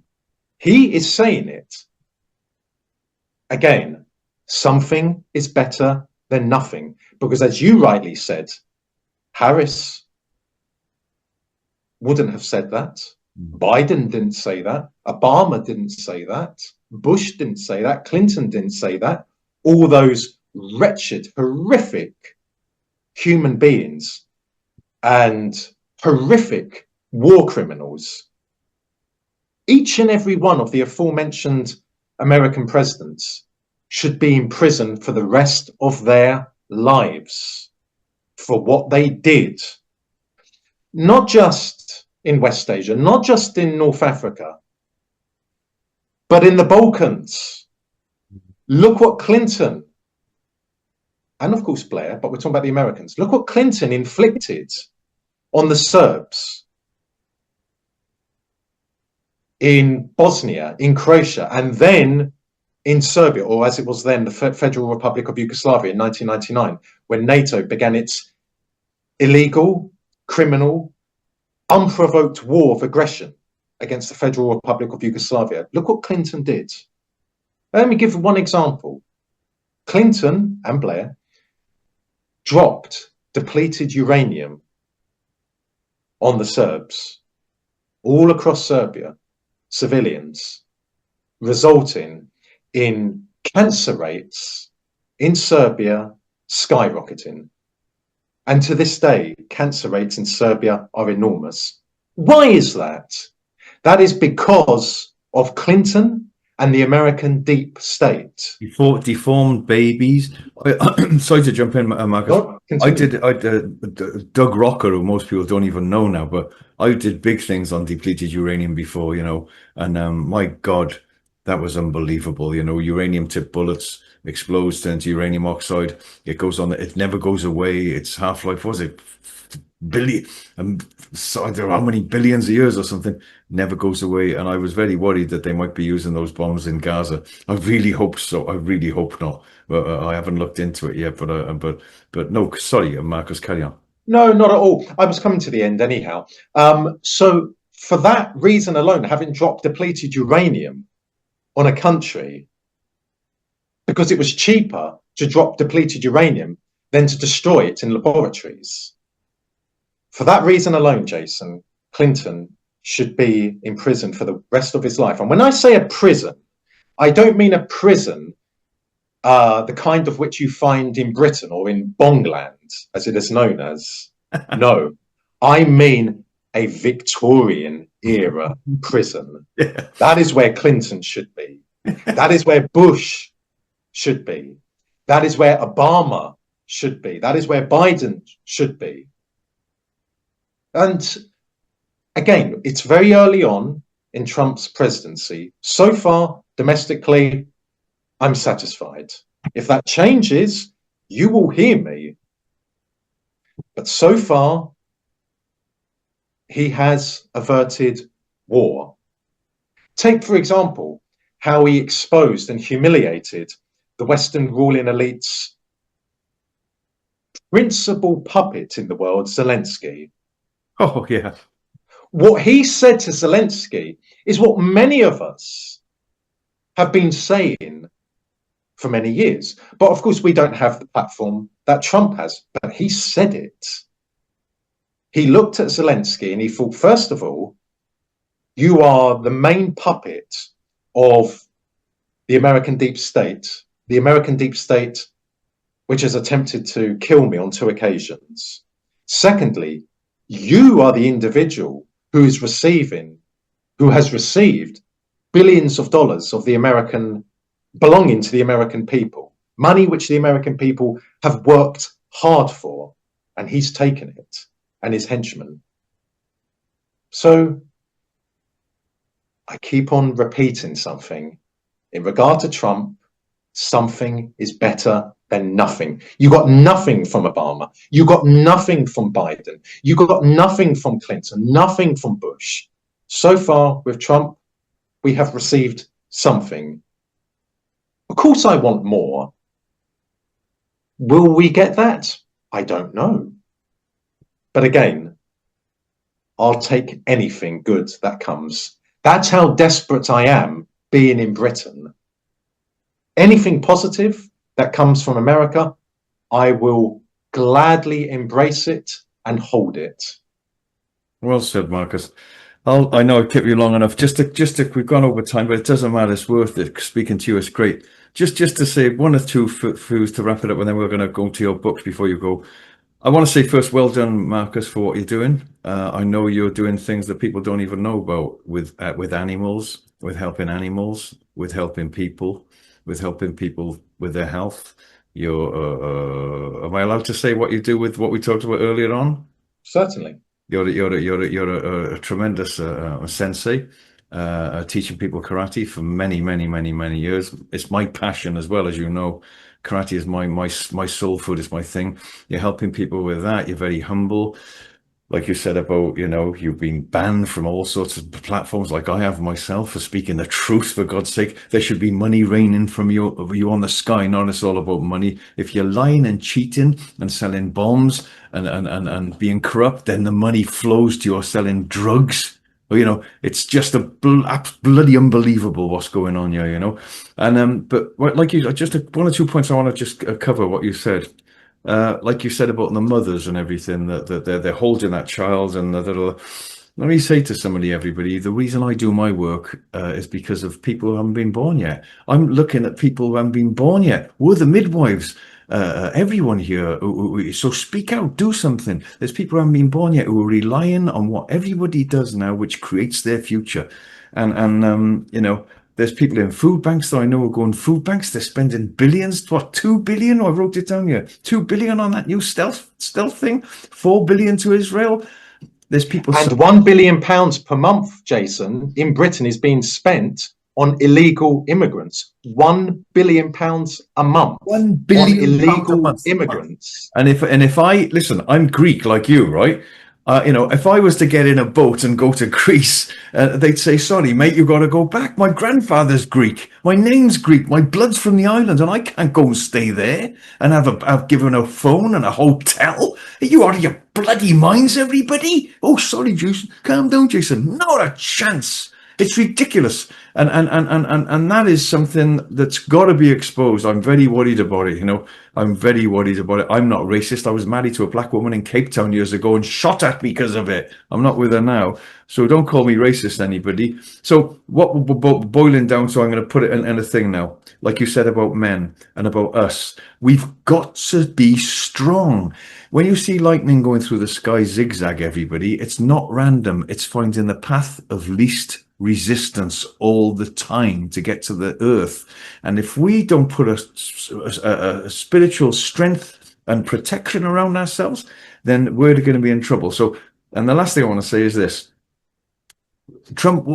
He is saying it. Again, something is better than nothing, because as you rightly said, Harris wouldn't have said that. Biden didn't say that. Obama didn't say that. Bush didn't say that. Clinton didn't say that. All those wretched, horrific human beings and horrific war criminals. Each and every one of the aforementioned American presidents should be in prison for the rest of their lives for what they did. Not just in West Asia, not just in North Africa, but in the Balkans. Look what Clinton, and of course Blair, but we're talking about the Americans. Look what Clinton inflicted on the Serbs. in Bosnia, in Croatia, and then in Serbia, or as it was then, the Federal Republic of Yugoslavia in 1999, when NATO began its illegal, criminal, unprovoked war of aggression against the Federal Republic of Yugoslavia. Look what Clinton did. Let me give one example. Clinton and Blair dropped depleted uranium on the Serbs, all across Serbia, civilians, resulting in cancer rates in Serbia skyrocketing. And to this day, cancer rates in Serbia are enormous. Why is that? That is because of Clinton and the American deep state. Deformed babies. Sorry to jump in, Marcus. No, I did Doug Rocker, who most people don't even know now, but I did big things on depleted uranium before, and my God, that was unbelievable. Uranium tipped bullets explodes, turns to uranium oxide. It goes on, it never goes away. Its half-life, was it billion, so I don't know how many billions of years or something, never goes away. And I was very worried that they might be using those bombs in Gaza. I really hope so. I really hope not. But I haven't looked into it yet. But no, sorry, Marcus, carry on. No, not at all. I was coming to the end anyhow. So for that reason alone, having dropped depleted uranium on a country, because it was cheaper to drop depleted uranium than to destroy it in laboratories. For that reason alone, Jason, Clinton should be in prison for the rest of his life. And when I say a prison, I don't mean a prison, the kind of which you find in Britain or in Bongland, as it is known as. No, I mean a Victorian era prison. Yeah. That is where Clinton should be. That is where Bush should be. That is where Obama should be. That is where Biden should be. And again, it's very early on in Trump's presidency. So far, domestically, I'm satisfied. If that changes, you will hear me. But so far, he has averted war. Take, for example, how he exposed and humiliated the Western ruling elite's principal puppet in the world, Zelensky. Oh, yeah. What he said to Zelensky is what many of us have been saying for many years. But of course, we don't have the platform that Trump has. But he said it. He looked at Zelensky and he thought, first of all, you are the main puppet of the American deep state, which has attempted to kill me on 2 occasions. Secondly, you are the individual who has received billions of dollars of the belonging to the American people, money which the American people have worked hard for, and he's taken it, and his henchmen. So I keep on repeating something. In regard to Trump, something is better than nothing. You got nothing from Obama. You got nothing from Biden. You got nothing from Clinton, nothing from Bush. So far with Trump, we have received something. Of course, I want more. Will we get that? I don't know. But again, I'll take anything good that comes. That's how desperate I am being in Britain. Anything positive that comes from America, I will gladly embrace it and hold it. Well said, Marcus. I know I kept you long enough. We've gone over time, but it doesn't matter. It's worth it. Speaking to you, it's great. Just to say one or two foods to wrap it up, and then we're going to go to your books before you go. I want to say first, well done, Marcus, for what you're doing. I know you're doing things that people don't even know about with animals, with helping animals, with helping people with their health. Am I allowed to say what you do with what we talked about earlier on? Certainly. You're a tremendous sensei, teaching people karate for many, many, many, many years. It's my passion as well, as you know. Karate is my soul food, is my thing. You're helping people with that. You're very humble. like you said about, you've been banned from all sorts of platforms like I have myself for speaking the truth, for God's sake. There should be money raining from you on the sky, not it's all about money. If you're lying and cheating and selling bombs and being corrupt, then the money flows to you, or selling drugs. It's just bloody unbelievable what's going on here. But like just one or two points I want to just cover what you said. Like you said about the mothers and everything, that they're holding that child, and let me say to everybody, the reason I do my work is because of people who haven't been born yet. I'm looking at people who haven't been born yet. We're the midwives. Everyone here. So speak out, do something. There's people who haven't been born yet who are relying on what everybody does now, which creates their future. And there's people in food banks that I know are going food banks. They're spending billions. What, 2 billion? I wrote it down here. 2 billion on that new stealth thing. 4 billion to Israel. There's people. And £1 billion per month, Jason, in Britain is being spent on illegal immigrants. £1 billion a month. £1 billion on illegal immigrants. And if I listen, I'm Greek like you, right? If I was to get in a boat and go to Greece, they'd say, sorry, mate, you've got to go back. My grandfather's Greek. My name's Greek. My blood's from the islands, and I can't go and stay there and have given a phone and a hotel. Are you out of your bloody minds, everybody? Oh, sorry, Jason. Calm down, Jason. Not a chance. It's ridiculous. And that is something that's got to be exposed. I'm very worried about it. I'm very worried about it. I'm not racist. I was married to a black woman in Cape Town years ago and shot at because of it. I'm not with her now. So don't call me racist, anybody. So what we're boiling down, so I'm going to put it in a thing now. Like you said about men and about us, we've got to be strong. When you see lightning going through the sky zigzag, everybody, it's not random. It's finding the path of least resistance all the time to get to the earth. And if we don't put a spiritual strength and protection around ourselves, then we're going to be in trouble. So, and the last thing I want to say is this. Trump,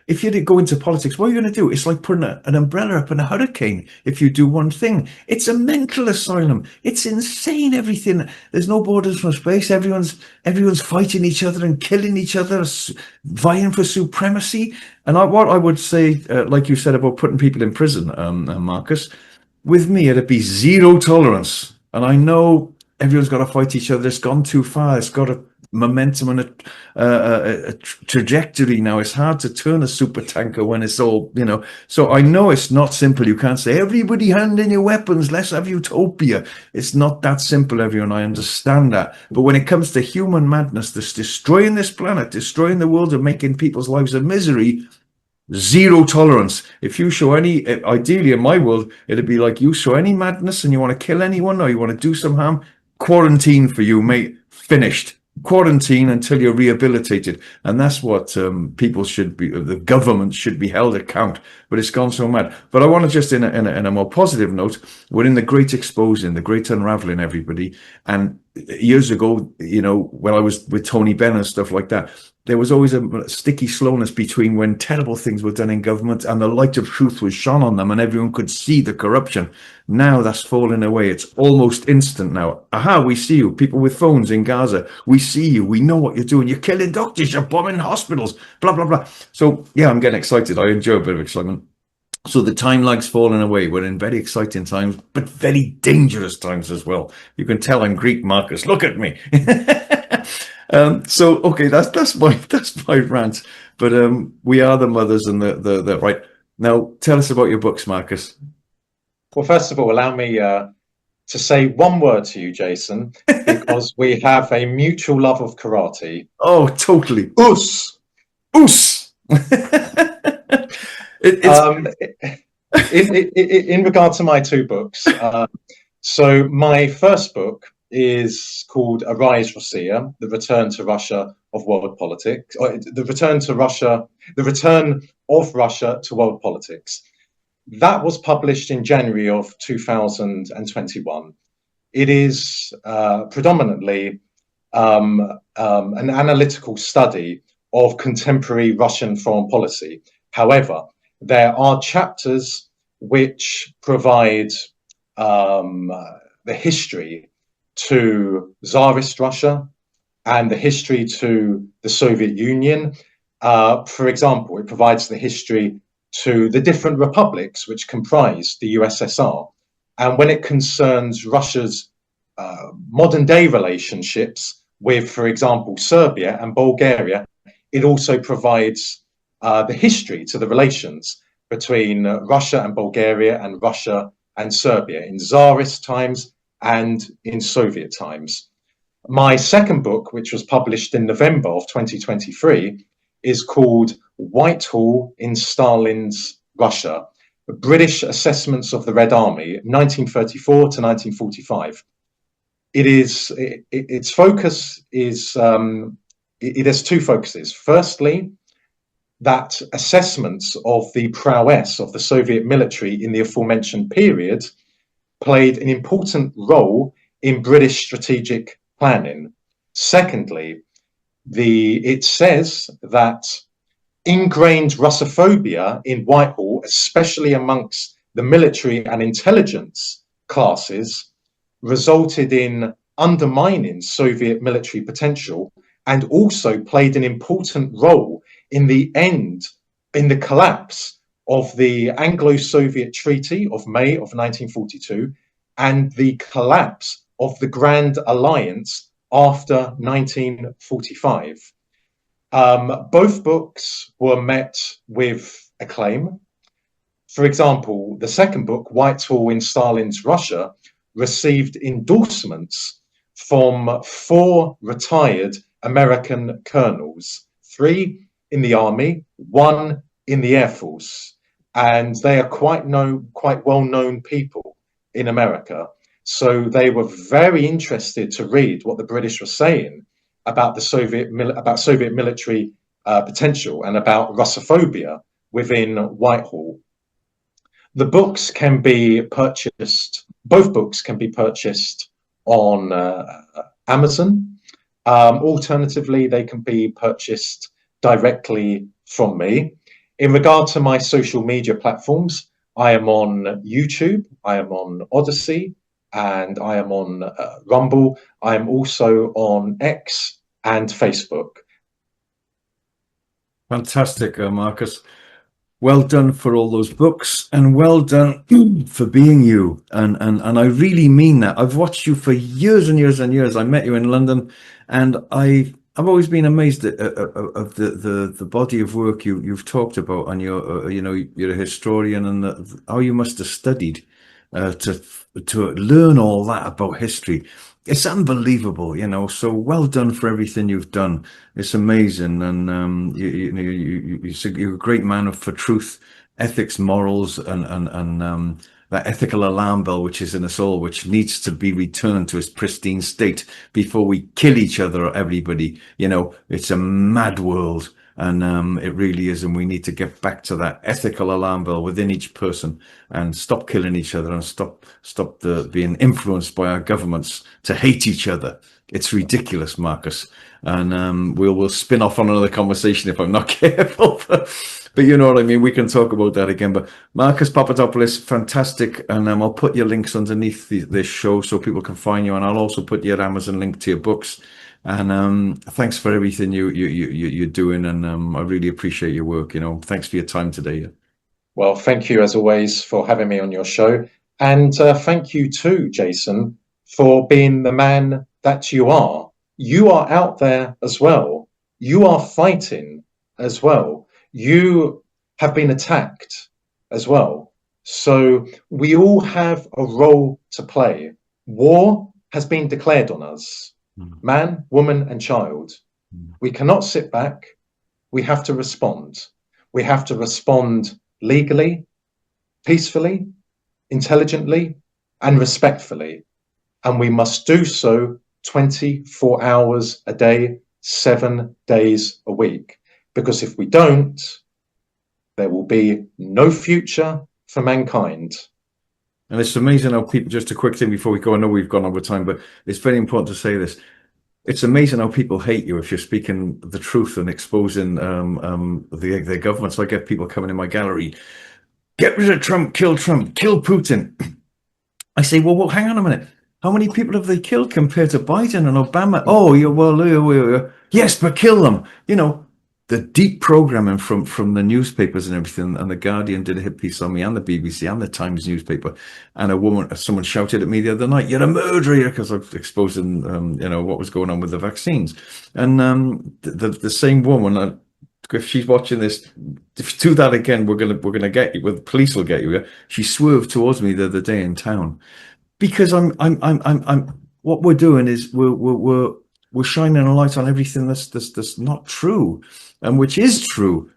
if you go into politics, what are you going to do? It's like putting an umbrella up in a hurricane if you do one thing. It's a mental asylum. It's insane, everything. There's no borders from space. Everyone's fighting each other and killing each other, vying for supremacy. And what I would say, like you said about putting people in prison, Marcus, with me, it'd be zero tolerance. And I know everyone's got to fight each other. It's gone too far. It's got a momentum and a trajectory now. It's hard to turn a super tanker when it's all, So I know it's not simple. You can't say, everybody hand in your weapons, let's have utopia. It's not that simple, everyone. I understand that. But when it comes to human madness, that's destroying this planet, destroying the world and making people's lives a misery, zero tolerance. If you show ideally in my world, it'd be like you show any madness and you want to kill anyone or you want to do some harm, quarantine for you, mate. Finished. Quarantine until you're rehabilitated. And that's what people should be, the government should be held account. But it's gone so mad. But I want to just in a more positive note, we're in the great exposing, the great unraveling, everybody. And years ago, when I was with Tony Benn and stuff like that, there was always a sticky slowness between when terrible things were done in government and the light of truth was shone on them and everyone could see the corruption. Now that's fallen away. It's almost instant now. Aha, we see you. People with phones in Gaza. We see you. We know what you're doing. You're killing doctors. You're bombing hospitals. Blah, blah, blah. So, yeah, I'm getting excited. I enjoy a bit of excitement. So the time lag's fallen away. We're in very exciting times, but very dangerous times as well. You can tell I'm Greek, Marcus. Look at me. So okay, that's my rant. But we are the mothers and the right. Now tell us about your books, Marcus. Well, first of all, allow me to say one word to you, Jason, because we have a mutual love of karate. Oh, totally. Us. In regard to my two books, so my first book is called Arise Russia, The Return to Russia of World Politics, or The Return of Russia to World Politics. That was published in January of 2021. It is predominantly an analytical study of contemporary Russian foreign policy. However, there are chapters which provide the history to Tsarist Russia and the history to the Soviet Union. For example, it provides the history to the different republics which comprise the USSR. And when it concerns Russia's modern day relationships with, for example, Serbia and Bulgaria, it also provides the history to the relations between Russia and Bulgaria and Russia and Serbia in Tsarist times and in Soviet times. My second book, which was published in November of 2023, is called Whitehall in Stalin's Russia, British Assessments of the Red Army, 1934 to 1945. Its focus is, it has two focuses. Firstly, that assessments of the prowess of the Soviet military in the aforementioned period played an important role in British strategic planning. Secondly, it says that ingrained Russophobia in Whitehall, especially amongst the military and intelligence classes, resulted in undermining Soviet military potential and also played an important role in the collapse of the Anglo-Soviet Treaty of May of 1942 and the collapse of the Grand Alliance after 1945. Both books were met with acclaim. For example, the second book, Whitehall in Stalin's Russia, received endorsements from 4 retired American colonels, 3 in the army, 1 in the Air Force, and they are quite well-known people in America. So they were very interested to read what the British were saying about the Soviet military potential and about Russophobia within Whitehall. The books can be purchased. Both books can be purchased on Amazon. Alternatively, they can be purchased directly from me. In regard to my social media platforms, I am on YouTube, I am on Odyssey, and I am on Rumble. I am also on X and Facebook. Fantastic, Marcus. Well done for all those books, and well done for being you. And I really mean that. I've watched you for years and years and years. I met you in London, and I've always been amazed at the body of work you've talked about, and you're a historian, and how you must have studied to learn all that about history. It's unbelievable, so well done for everything you've done. It's amazing. And you're a great man for truth, ethics, morals, and that ethical alarm bell which is in us all, which needs to be returned to its pristine state before we kill each other or everybody. It's a mad world. And it really is, and we need to get back to that ethical alarm bell within each person, and stop killing each other, and stop being influenced by our governments to hate each other. It's ridiculous, Marcus. And we'll spin off on another conversation if I'm not careful. But you know what I mean. We can talk about that again. But Marcus Papadopoulos, fantastic, and I'll put your links underneath this show so people can find you, and I'll also put your Amazon link to your books. And thanks for everything you're doing, and I really appreciate your work. Thanks for your time today. Well, thank you as always for having me on your show, and thank you too, Jason, for being the man that you are. You are out there as well. You are fighting as well. You have been attacked as well. So we all have a role to play. War has been declared on us. Man, woman, and child. We cannot sit back. We have to respond. We have to respond legally, peacefully, intelligently, and respectfully. And we must do so 24 hours a day, 7 days a week. Because if we don't, there will be no future for mankind. And it's amazing how people, just a quick thing before we go, I know we've gone over time, but it's very important to say this. It's amazing how people hate you if you're speaking the truth and exposing their governments. I get people coming in my gallery, get rid of Trump, kill Putin. I say, well, hang on a minute. How many people have they killed compared to Biden and Obama? Oh, yeah, well, yes, but kill them. You know, the deep programming from the newspapers and everything. And the Guardian did a hit piece on me, and the BBC and the Times newspaper. And someone shouted at me the other night, "You're a murderer," because I was exposing, what was going on with the vaccines. And the same woman, if she's watching this, if you do that again, we're gonna get you. Well, the police will get you. Yeah? She swerved towards me the other day in town because I'm what we're doing is we're shining a light on everything that's not true, and which is true.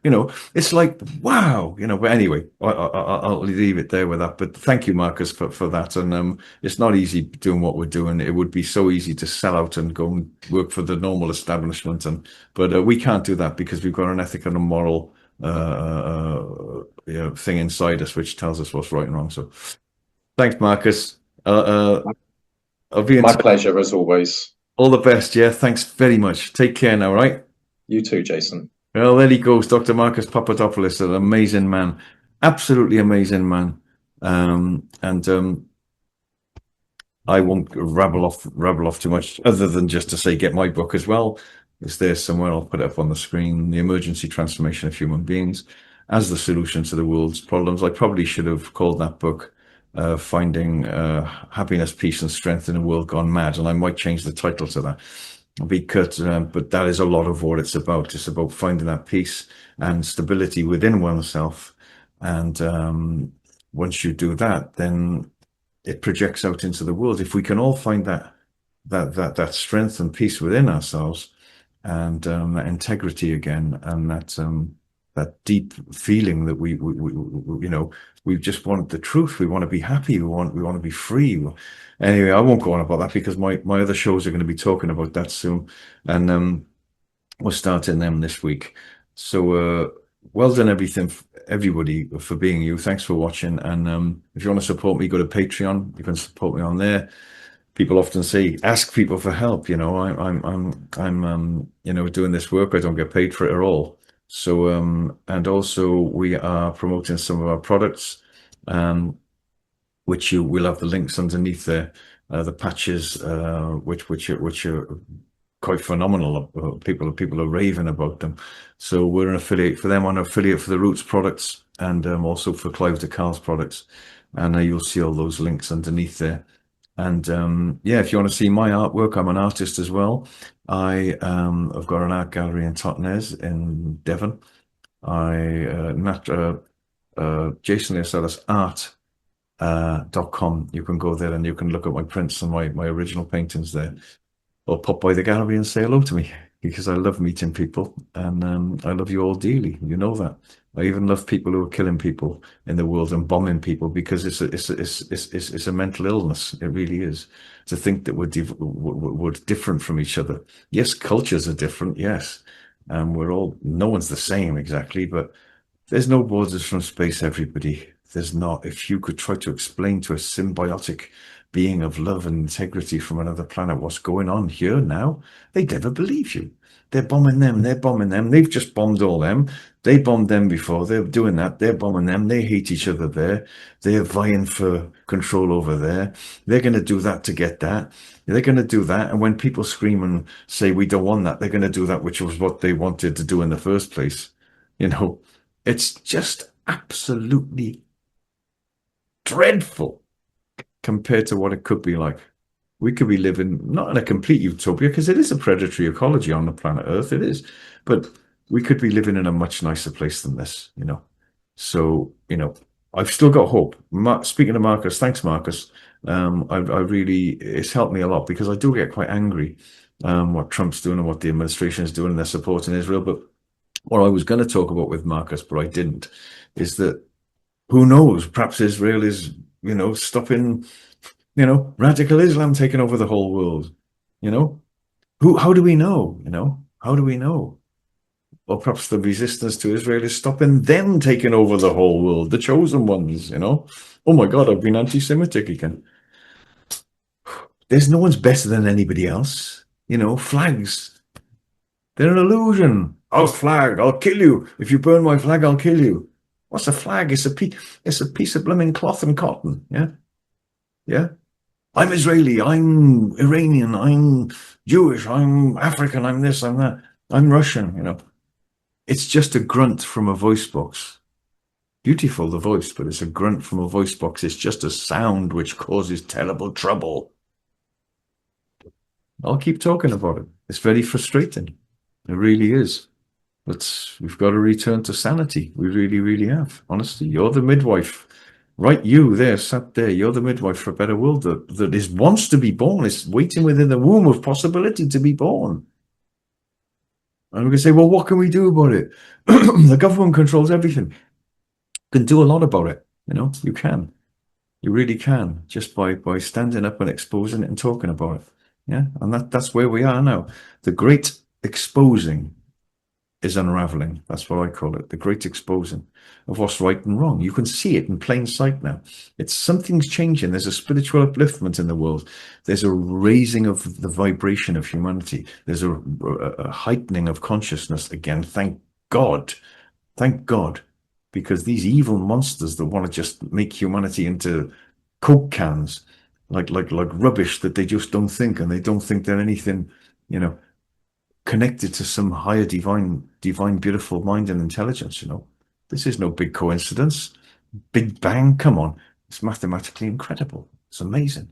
It's like, wow. But anyway, I'll leave it there with that. But thank you, Marcus, for that. And it's not easy doing what we're doing. It would be so easy to sell out and go and work for the normal establishment, but we can't do that because we've got an ethical and moral thing inside us which tells us what's right and wrong. So thanks, Marcus. I'll be in My touch. pleasure, as always. All the best. Yeah. Thanks very much. Take care now, right? You too, Jason. Well, there he goes, Dr. Marcus Papadopoulos, an amazing man, absolutely amazing man. And I won't rabble off too much, other than just to say, get my book as well. It's there somewhere. I'll put it up on the screen. The Emergency Transformation of Human Beings as the Solution to the World's Problems. I probably should have called that book Finding Happiness, Peace and Strength in a World Gone Mad. And I might change the title to that, because but that is a lot of what it's about. It's about finding that peace and stability within oneself. And once you do that, then it projects out into the world. If we can all find that strength and peace within ourselves, and that integrity again, and that deep feeling that we just want the truth. We want to be happy. We want to be free. Anyway, I won't go on about that because my other shows are going to be talking about that soon, and we're starting them this week. So well done, everybody, for being you. Thanks for watching. And if you want to support me, go to Patreon. You can support me on there. People often say, ask people for help. I'm doing this work. I don't get paid for it at all. So and also we are promoting some of our products, which you will have the links underneath there. The patches, which are quite phenomenal. People are raving about them. So we're an affiliate for them. I'm an affiliate for the Roots products, and also for Clive de Carle's products. And you'll see all those links underneath there. And yeah, if you want to see my artwork, I'm an artist as well. I've got an art gallery in Totnes in Devon. Jason Leosalis art.com. You can go there and you can look at my prints and my original paintings there, or pop by the gallery and say hello to me, because I love meeting people, and I love you all dearly. You know that. I even love people who are killing people in the world and bombing people, because it's a mental illness. It really is, to think that we're different from each other. Yes, cultures are different. Yes, and no one's the same exactly, but there's no borders from space, everybody. There's not. If you could try to explain to a symbiotic being of love and integrity from another planet what's going on here now, they'd never believe you. They're bombing them. They're bombing them. They've just bombed all them. They bombed them before. They're doing that. They're bombing them. They hate each other there. They're vying for control over there. They're going to do that to get that. They're going to do that. And when people scream and say, we don't want that, they're going to do that, which was what they wanted to do in the first place. It's just absolutely dreadful compared to what it could be like. We could be living not in a complete utopia, because it is a predatory ecology on the planet Earth. It is, but we could be living in a much nicer place than this. So I've still got hope. Speaking of Marcus, thanks, Marcus. It's helped me a lot, because I do get quite angry what Trump's doing and what the administration is doing, and they're supporting Israel. But what I was going to talk about with Marcus, but I didn't, is that who knows? Perhaps Israel is, stopping, radical Islam taking over the whole world. How do we know? How do we know? Or perhaps the resistance to Israel is stopping them taking over the whole world, the chosen ones. Oh my God, I've been anti-Semitic again. There's no one's better than anybody else. Flags, they're an illusion. I'll flag, I'll kill you. If you burn my flag, I'll kill you. What's a flag? It's a piece of blooming cloth and cotton. Yeah. I'm Israeli, I'm Iranian, I'm Jewish, I'm African, I'm this, I'm that, I'm Russian, you know. It's just a grunt from a voice box. Beautiful, the voice, but it's a grunt from a voice box. It's just a sound which causes terrible trouble. I'll keep talking about it. It's very frustrating. It really is. But we've got to return to sanity. We really, really have. Honestly, you're the midwife. Right, you there, sat there. You're the midwife for a better world that is wants to be born. Is waiting within the womb of possibility to be born. And we can say, well, what can we do about it? The government controls everything. You can do a lot about it. You know, you can. You really can, just by standing up and exposing it and talking about it. Yeah, and that's where we are now. The great exposing is unraveling. That's what I call it. The great exposing of what's right and wrong. You can see it in plain sight now. It's something's changing. There's a spiritual upliftment in the world. There's a raising of the vibration of humanity. There's a heightening of consciousness again. Thank God. Thank God. Because these evil monsters that want to just make humanity into Coke cans, like rubbish that they just don't think, and they don't think they're anything, you know, connected to some higher divine, beautiful mind and intelligence, you know. This is no big coincidence. Big bang, come on. It's mathematically incredible. It's amazing.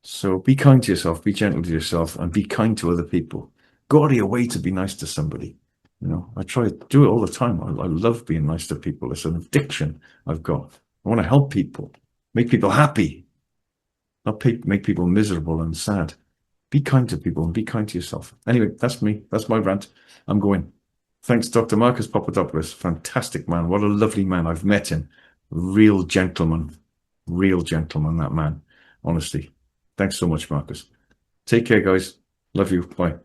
So be kind to yourself, be gentle to yourself, and be kind to other people. Go out of your way to be nice to somebody. You know, I try to do it all the time. I love being nice to people. It's an addiction I've got. I want to help people, make people happy, not make people miserable and sad. Be kind to people and be kind to yourself. Anyway, that's me. That's my rant. I'm going. Thanks, Dr. Marcus Papadopoulos. Fantastic man. What a lovely man. I've met him. Real gentleman. Real gentleman, that man. Honestly. Thanks so much, Marcus. Take care, guys. Love you. Bye.